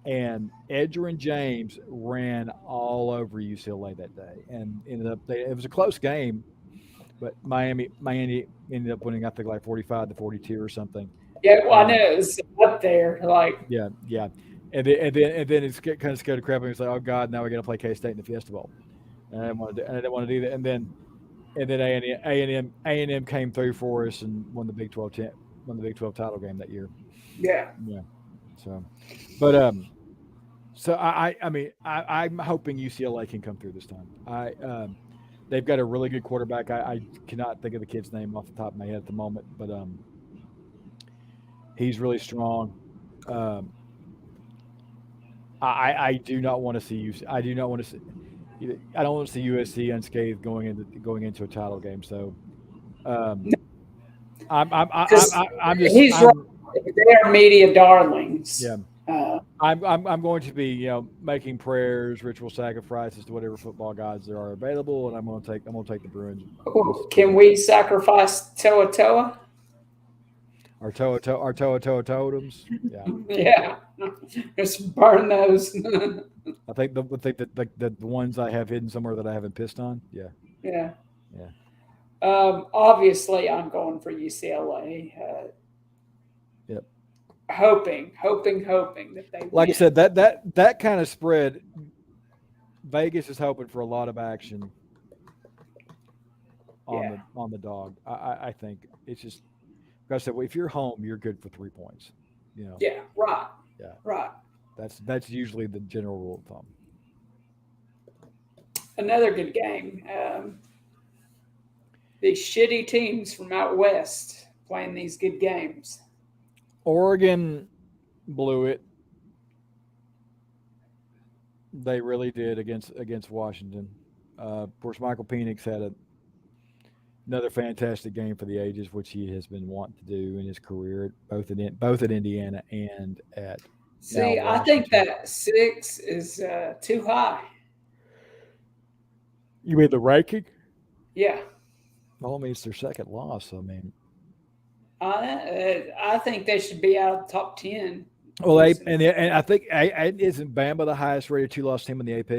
and Edgerrin James ran all over UCLA that day, and ended up. It was a close game, but Miami ended up winning. I think like 45-42 or something. Yeah, well, I know it was up there. Like, yeah, and then it's kind of scared to crap. And it's like, oh God, now we got to play K State in the Fiesta Bowl. And I didn't want to do that. And then A&M came through for us and won the Big 12 title game that year. yeah. Yeah. So, but so I mean I'm hoping UCLA can come through this time. They've got a really good quarterback. I cannot think of the kid's name off the top of my head at the moment, but he's really strong. I do not want to see I do not want to see. I don't want to see USC unscathed going into a title game. So, I'm just. He's right. They are media darlings. Yeah. I'm going to be making prayers, ritual sacrifices to whatever football gods there are available, and I'm going to take the Bruins. Can we sacrifice Toa Toa? Our Toa totems. Yeah. Yeah. Just burn those. I think the ones I have hidden somewhere that I haven't pissed on. Yeah. Yeah. Yeah. Obviously, I'm going for UCLA. Yep. Hoping that they Like I win. said, that kind of spread, Vegas is hoping for a lot of action Yeah, on the dog. I think it's just like I said, well, if you're home, you're good for 3 points. You know, yeah, right, yeah, right. that's usually the general rule of thumb. Another good game. These shitty teams from out west playing these good games. Oregon blew it. They really did against Washington. Of course, Michael Penix had another fantastic game for the ages, which he has been wanting to do in his career, both at Indiana and at now See, I think Washington. that 6 is too high. You mean the ranking? Yeah, Well, I mean, it's their second loss. I mean, I think they should be out of the top 10. well, Losing and I think isn't Bama the highest rated two loss team in the AP?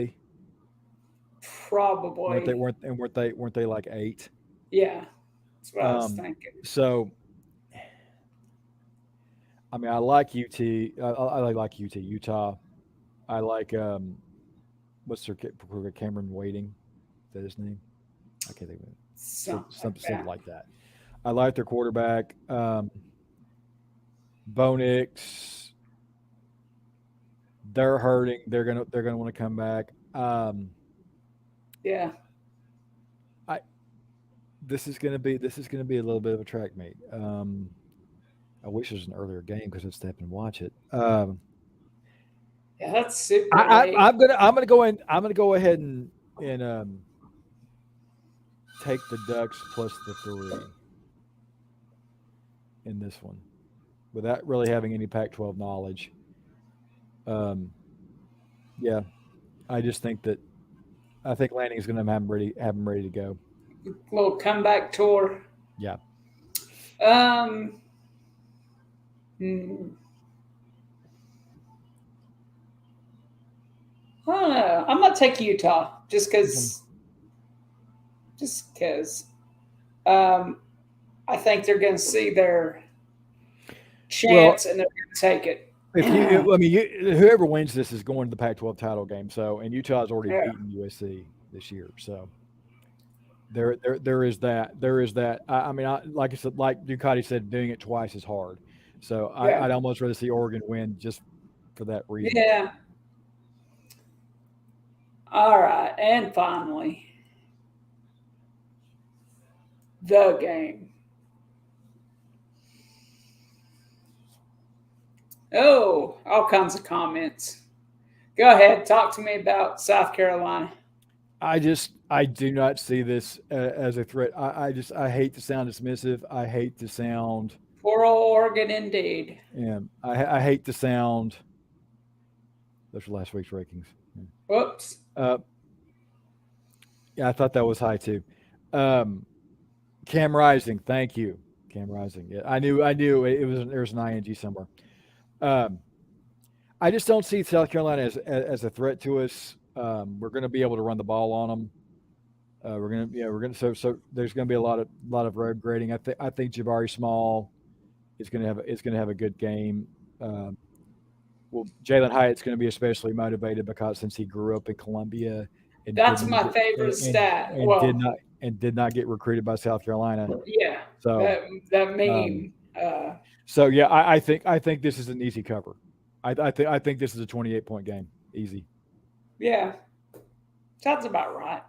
Weren't they probably. weren't they like 8? Yeah, that's what I was Um, thinking. so I mean, I like UT. I like UT Utah. I like what's their Cameron Waiting? Is that his name? I can't think of it. Something like Something that. like that. I like their quarterback. Bo Nix, they're hurting. They're gonna want to come back. Yeah, I this is gonna be a little bit of a track meet. I wish it was an earlier game because I'd step and watch it. yeah, that's super late. I'm gonna go ahead and take the Ducks plus the 3 in this one without really having any Pac-12 knowledge. Um, yeah, I just think that I think Lanning's going to have him ready to go. Little comeback tour. Yeah, Um, hmm, I don't know. I'm gonna take Utah just okay. because. Just because. Um, I think they're gonna see their Well, chance and they're gonna take it. if you, I mean, whoever wins this is going to the Pac-12 title game. So, and Utah's already Yeah, beaten USC this year. So there is that. There is that. I mean, like I said, like Ducati said, doing it twice is hard. So yeah, I'd almost rather see Oregon win just for that reason. yeah. All right, and finally, the game. Oh, all kinds of comments. Go ahead, talk to me about South Carolina. I do not see this as a threat. I hate to sound dismissive. I hate to sound Poor old Oregon, indeed. I hate to sound. Those were last week's rankings. Whoops. Uh, yeah, I thought that was high too. Um, Cam Rising, thank you, Cam Rising. Yeah, I knew it was there was an ing somewhere. Um, I just don't see South Carolina as a threat to us. We're going to be able to run the ball on them. So there's going to be a lot of road grading. I think Jabari Small is going to have a good game. Um, well, Jalen Hyatt's going to be especially motivated because since he grew up in Columbia and That's didn't my get favorite stat. and did Well, not and did not get recruited by South Carolina. yeah, So that um, meme. so yeah, I think this is an easy cover. I think this is a 28-point game, easy. Yeah, sounds about right.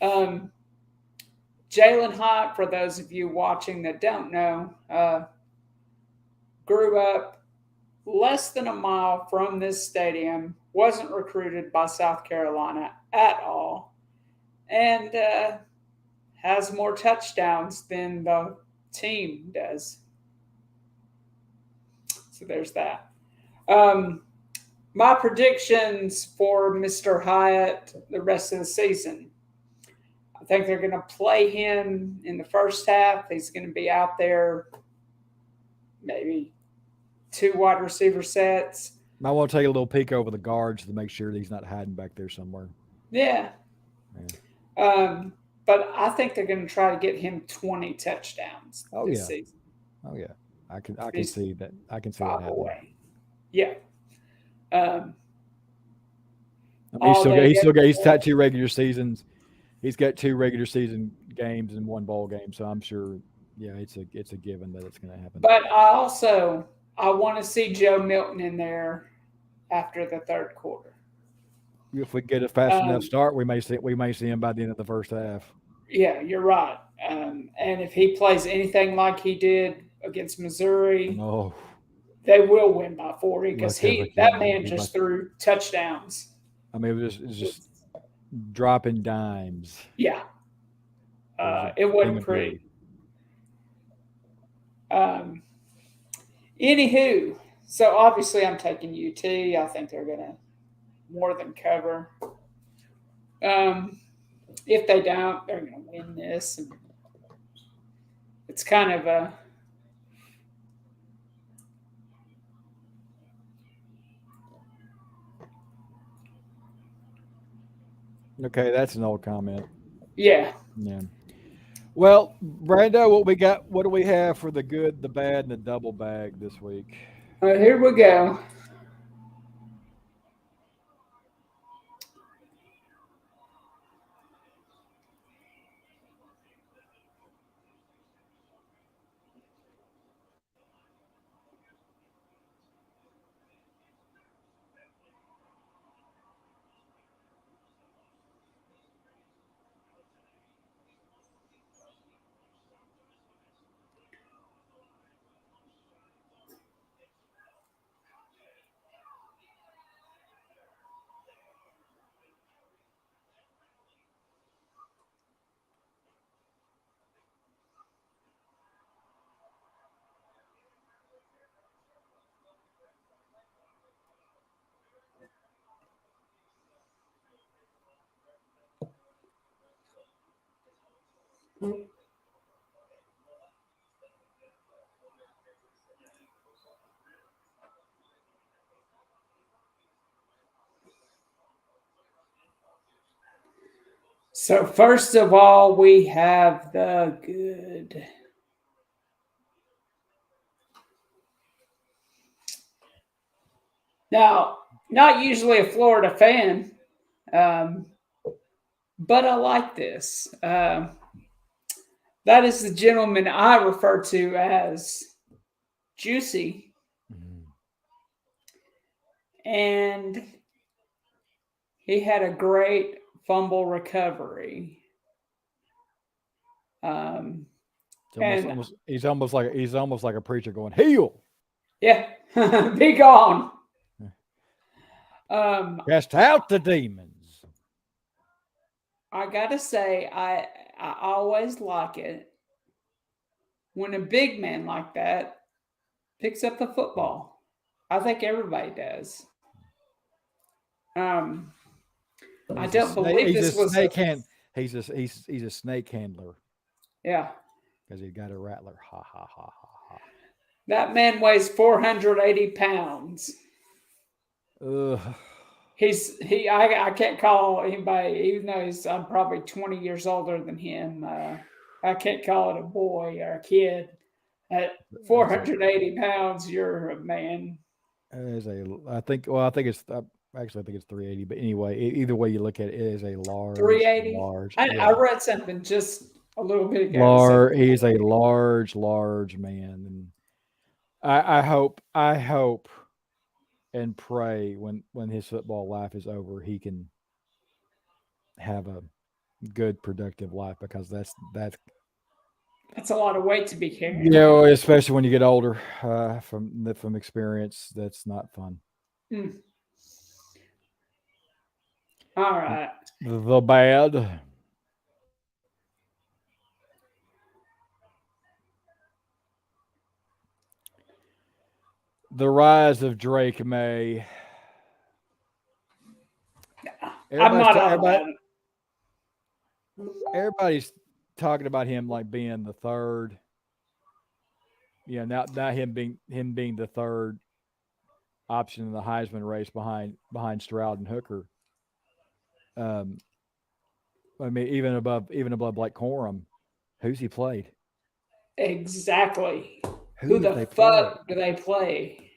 Um, Jalen Hyatt, for those of you watching that don't know, grew up less than a mile from this stadium, wasn't recruited by South Carolina at all, and has more touchdowns than the team does. So there's that. Um, my predictions for Mr. Hyatt the rest of the season. I think they're going to play him in the first half. He's going to be out there maybe two wide receiver sets. I want to take a little peek over the guards to make sure that he's not hiding back there somewhere. Yeah. Yeah. Um, but I think they're going to try to get him 20 touchdowns Oh this yeah. season. Oh yeah. I can He's see that. I can see that five happening. away. Yeah. Um, I mean, all day, he's yesterday. got 2 regular seasons. He's got 2 regular season games and 1 bowl game. So I'm sure, yeah, it's a given that it's going to happen. But I want to see Joe Milton in there after the third quarter. If we get a fast enough Um, start, we may see him by the end of the first half. yeah, you're right. And if he plays anything like he did against Missouri, Oh, they will win by 40 because look at that yeah, man just threw touchdowns. I mean, it's just dropping dimes. Yeah, It was a it thing wasn't of beauty. pretty. Um, Anywho, so obviously I'm taking UT. I think they're going to more than cover. If they don't, they're going to win this. And it's kind of a Okay, that's an old comment. yeah. Yeah. Well, Brando, what do we have for the good, the bad, and the double bag this week? Here we go. So first of all, we have the good. Now, not usually a Florida fan, um, but I like this. That is the gentleman I refer to as Juicy, Mhm. and he had a great fumble recovery. Um, It's and he's almost like a preacher going, "Heal, yeah, be gone. cast out the demons." I gotta say, I always like it when a big man like that picks up the football. I think everybody does. Um, I don't believe He's a this was a snake hand. He's a snake handler yeah. because he got a rattler. Ha ha ha ha ha. That man weighs 480 pounds. Ugh. I can't call anybody, even though I'm probably 20 years older than him. I can't call it a boy or a kid. At That's 480 pounds, you're a man. is a I think it's actually I think it's 380, but anyway, either way you look at it, it is a large, 380. I yeah, read something just a little bit ago that said large. He's a large man, and I hope and pray when his football life is over, he can have a good productive life because that's that's a lot of weight to be you carrying. know, especially when you get older, from experience, that's not fun. Hmm. All right. The bad. The rise of Drake May. I'm Everybody's not ta- on everybody that. everybody's talking about him like being the third. You know, now him being the third option in the Heisman race behind Stroud and Hooker. Um, I mean, even above Blake Corum, who's he played? Exactly. Who Who did the they play? fuck do they play?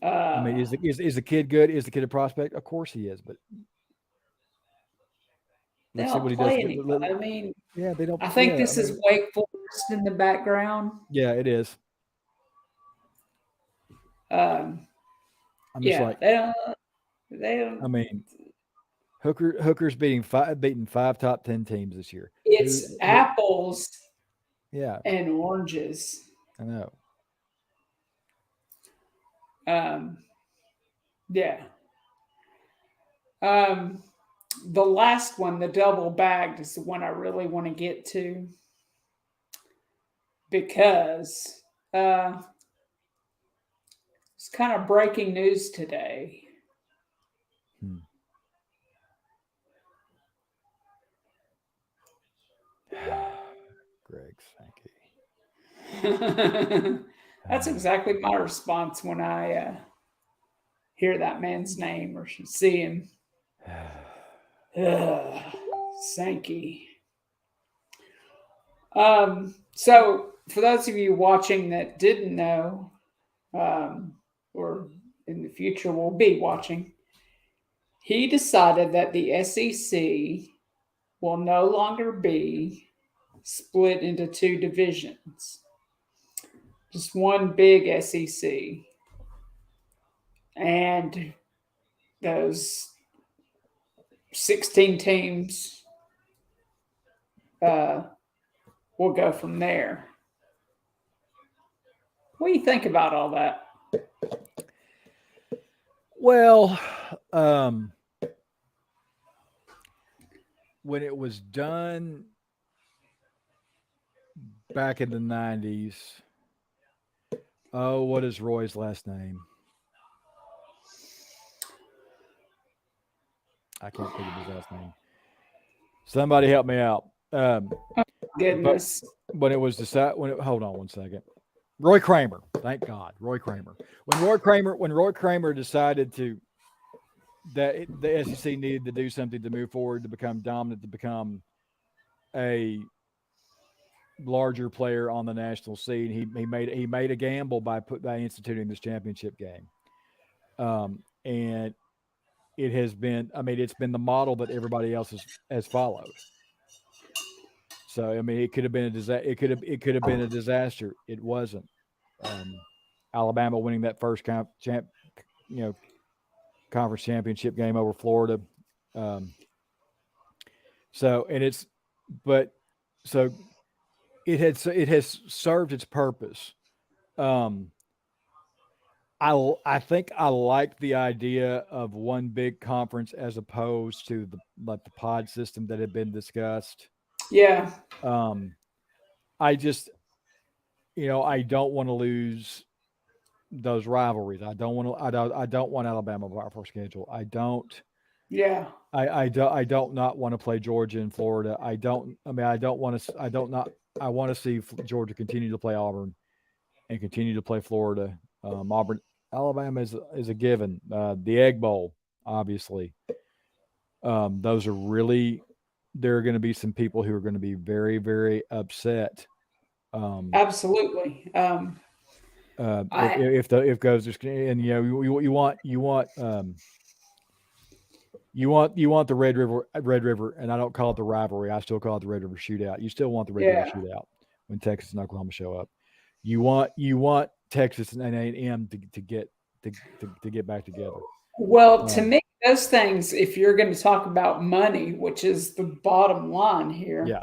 I mean, is the kid good? Is the kid a prospect? Of course he is, but They let's see don't what he does. play anybody. I mean, Yeah, they don't. I think Yeah, I this is mean, Wake Forest in the background. yeah, it is. Um, I'm just yeah, like, they don't. They I don't. mean, Hooker's beating 5 top 10 teams this year. It's apples Yeah, and oranges. I know. Um, yeah. Um, the last one, the double bagged, is the one I really want to get to because it's kind of breaking news today. Hmm. Greg Sankey. That's exactly my response when I hear that man's name or see him. Ugh, Sankey. So, for those of you watching that didn't know, or in the future will be watching, he decided that the SEC will no longer be split into two divisions, just one big SEC. And those 16 teams uh, will go from there. What do you think about all that? Well, um, when it was done back in the 90s, oh, what is Roy's last name? I can't think of his last name. Somebody help me out. But Goodness. when it was decided, hold on one second. Roy Kramer, thank God, Roy Kramer. When Roy Kramer decided the SEC needed to do something to move forward, to become dominant, to become a larger player on the national scene, he made a gamble by instituting this championship game, and it has been. I mean, it's been the model that everybody else has followed. So I mean, it could have been a disaster. It could have been a disaster. It wasn't. Um, Alabama winning that first you know, conference championship game over Florida. Um, so and it's but so it has served its purpose. Um, I think I like the idea of one big conference as opposed to the pod system that had been discussed. Yeah. Um, I just I don't want to lose those rivalries. I don't want to. I don't want Alabama off our schedule. I don't. Yeah. I don't not want to play Georgia and Florida. I don't. I mean, I don't want to. I don't not. I want to see Georgia continue to play Auburn and continue to play Florida. Auburn, Alabama is a given. The Egg Bowl, obviously. Those are really. There are going to be some people who are going to be very, very upset. Absolutely. I If goes just and you want the Red River, and I don't call it the rivalry. I still call it the Red River Shootout. You still want the Red River yeah. Shootout when Texas and Oklahoma show up. You want Texas and A&M to get back together. Well, to me, those things, if you're going to talk about money, which is the bottom line here, Yeah,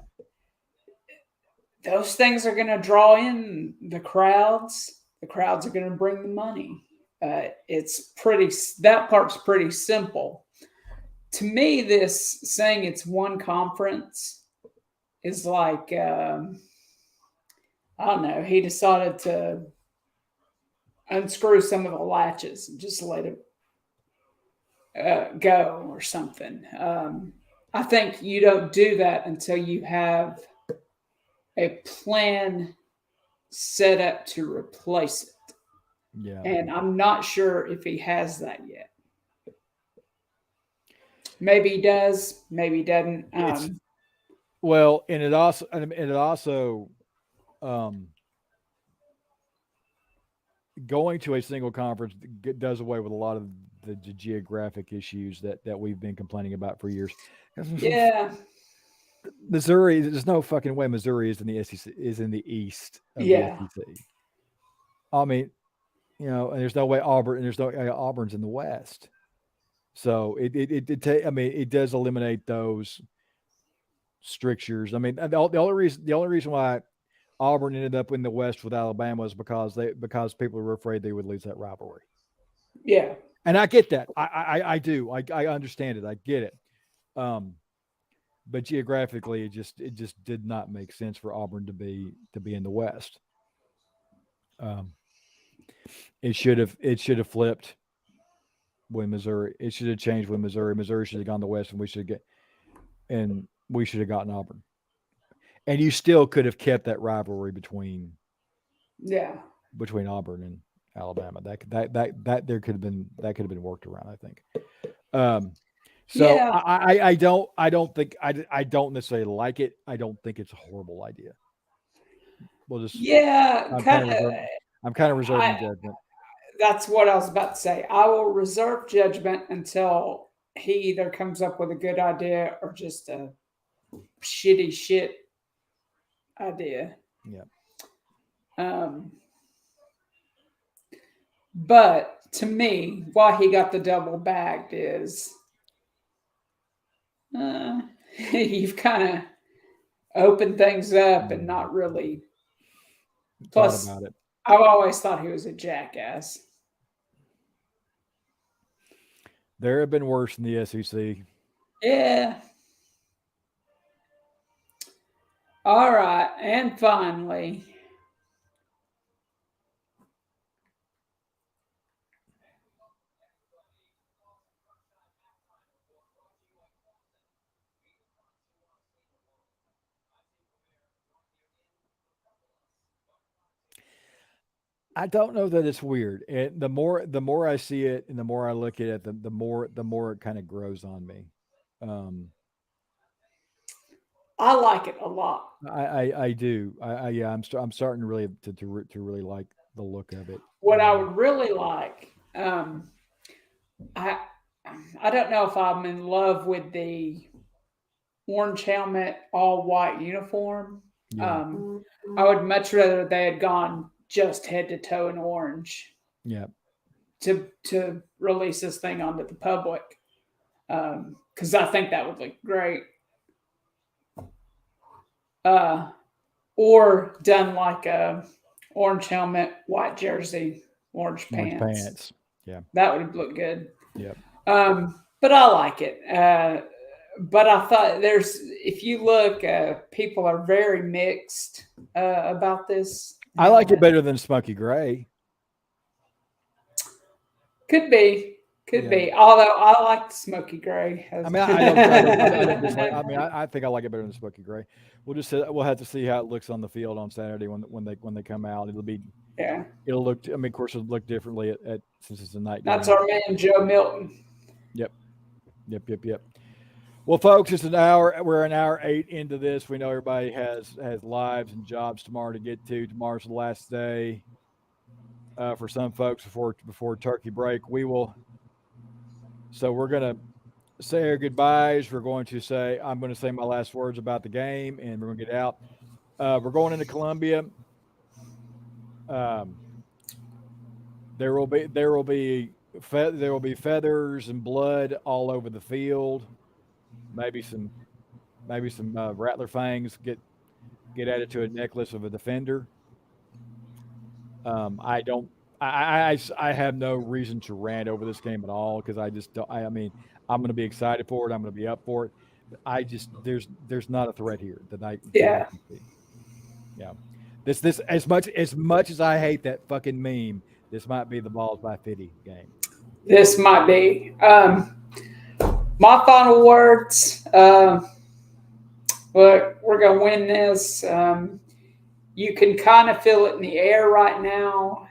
those things are going to draw in the crowds. The crowds are going to bring the money. That part's pretty simple. To me, this saying it's one conference is like, I don't know, he decided to unscrew some of the latches and just let it go or something. I think you don't do that until you have a plan set up to replace it. yeah. And I'm not sure if he has that yet. Maybe he does, maybe he doesn't. It's well, and it also um, going to a single conference does away with a lot of the geographic issues that we've been complaining about for years. yeah, Missouri, there's no fucking way Missouri is in the SEC, is in the east of the yeah, SEC. I mean, and there's no way Auburn, and there's no Auburn's in the west. So I mean, it does eliminate those strictures. I mean, the only reason why Auburn ended up in the West with Alabama was because people were afraid they would lose that rivalry. yeah, And I get that. I do. I understand it. I get it. Um, but geographically, it just did not make sense for Auburn to be in the West. Um, it should have flipped when Missouri. It should have changed when Missouri should have gone the West, and we should have gotten Auburn. And you still could have kept that rivalry yeah, between Auburn and Alabama. That could have been worked around, I think. Um, so yeah, I don't necessarily like it. I don't think it's a horrible idea. We'll just yeah. I'm kind Kind of of. reserving I. judgment. That's what I was about to say. I will reserve judgment until he either comes up with a good idea or just a shitty shit idea. Yeah. Um, but to me, why he got the double bagged is uh, you've kind of opened things up and not really. Thought Plus, about it. I've always thought he was a jackass. There have been worse in the SEC. Yeah. All right. And finally, I don't know that it's weird. And the more I see it and the more I look at it, the more it kind of grows on me. Um, I like it a lot. I do. Yeah, I'm starting to really to really like the look of it. What I would really like, I I don't know if I'm in love with the orange helmet, all white uniform. Yeah, Um, I would much rather they had gone just head to toe in orange yeah. to release this thing onto the public because I think that would look great. Uh, or done like a orange helmet, white jersey, orange Orange pants. pants. Yeah, That would look good. yeah. But I like it. But I thought if you look, people are very mixed about this I like it helmet. better than Smoky Gray. Could be, could Yeah. be. Although I like the smoky gray. I mean, I don't dislike. I mean, I think I like it better than Smoky Gray. We'll have to see how it looks on the field on Saturday when they come out. Yeah, It'll look. I mean, of course, it'll look differently since it's a night that's game. our man Joe Milton. Yep. Yep. Well, folks, it's an hour. We're an hour 8 into this. We know everybody has lives and jobs tomorrow to get to. Tomorrow's the last day for some folks before turkey break. So we're gonna say our goodbyes. I'm going to say my last words about the game, and we're gonna get out. We're going into Columbia. Um, there will be feathers and blood all over the field. Maybe some rattler fangs get added to a necklace of a defender. I don't. I have no reason to rant over this game at all because I just don't. I mean, I'm going to be excited for it. I'm going to be up for it. But there's not a threat here that I Yeah, can see. Yeah, this as much as I hate that fucking meme, this might be the balls by 50 game. this might be. My final words. Look, we're gonna win this. You can kind of feel it in the air right now.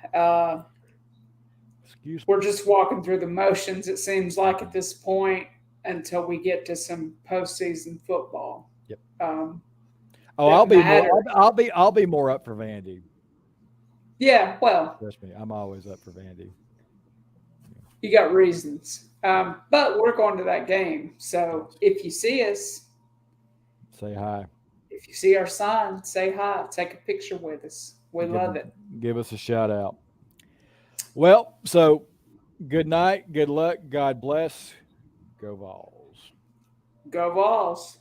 Excuse me. We're just walking through the motions. It seems like at this point. until we get to some postseason football. Yep. Um, Oh, that I'll be matters. more. I'll be more up for Vandy. Yeah, well, Trust me, I'm always up for Vandy. you got reasons. But we're going to that game. So if you see us, Say hi. if you see our sign, say hi. Take a picture with us. We love it. Give us a shout out. Well, so good night, good luck, God bless. Go Vols. Go Vols.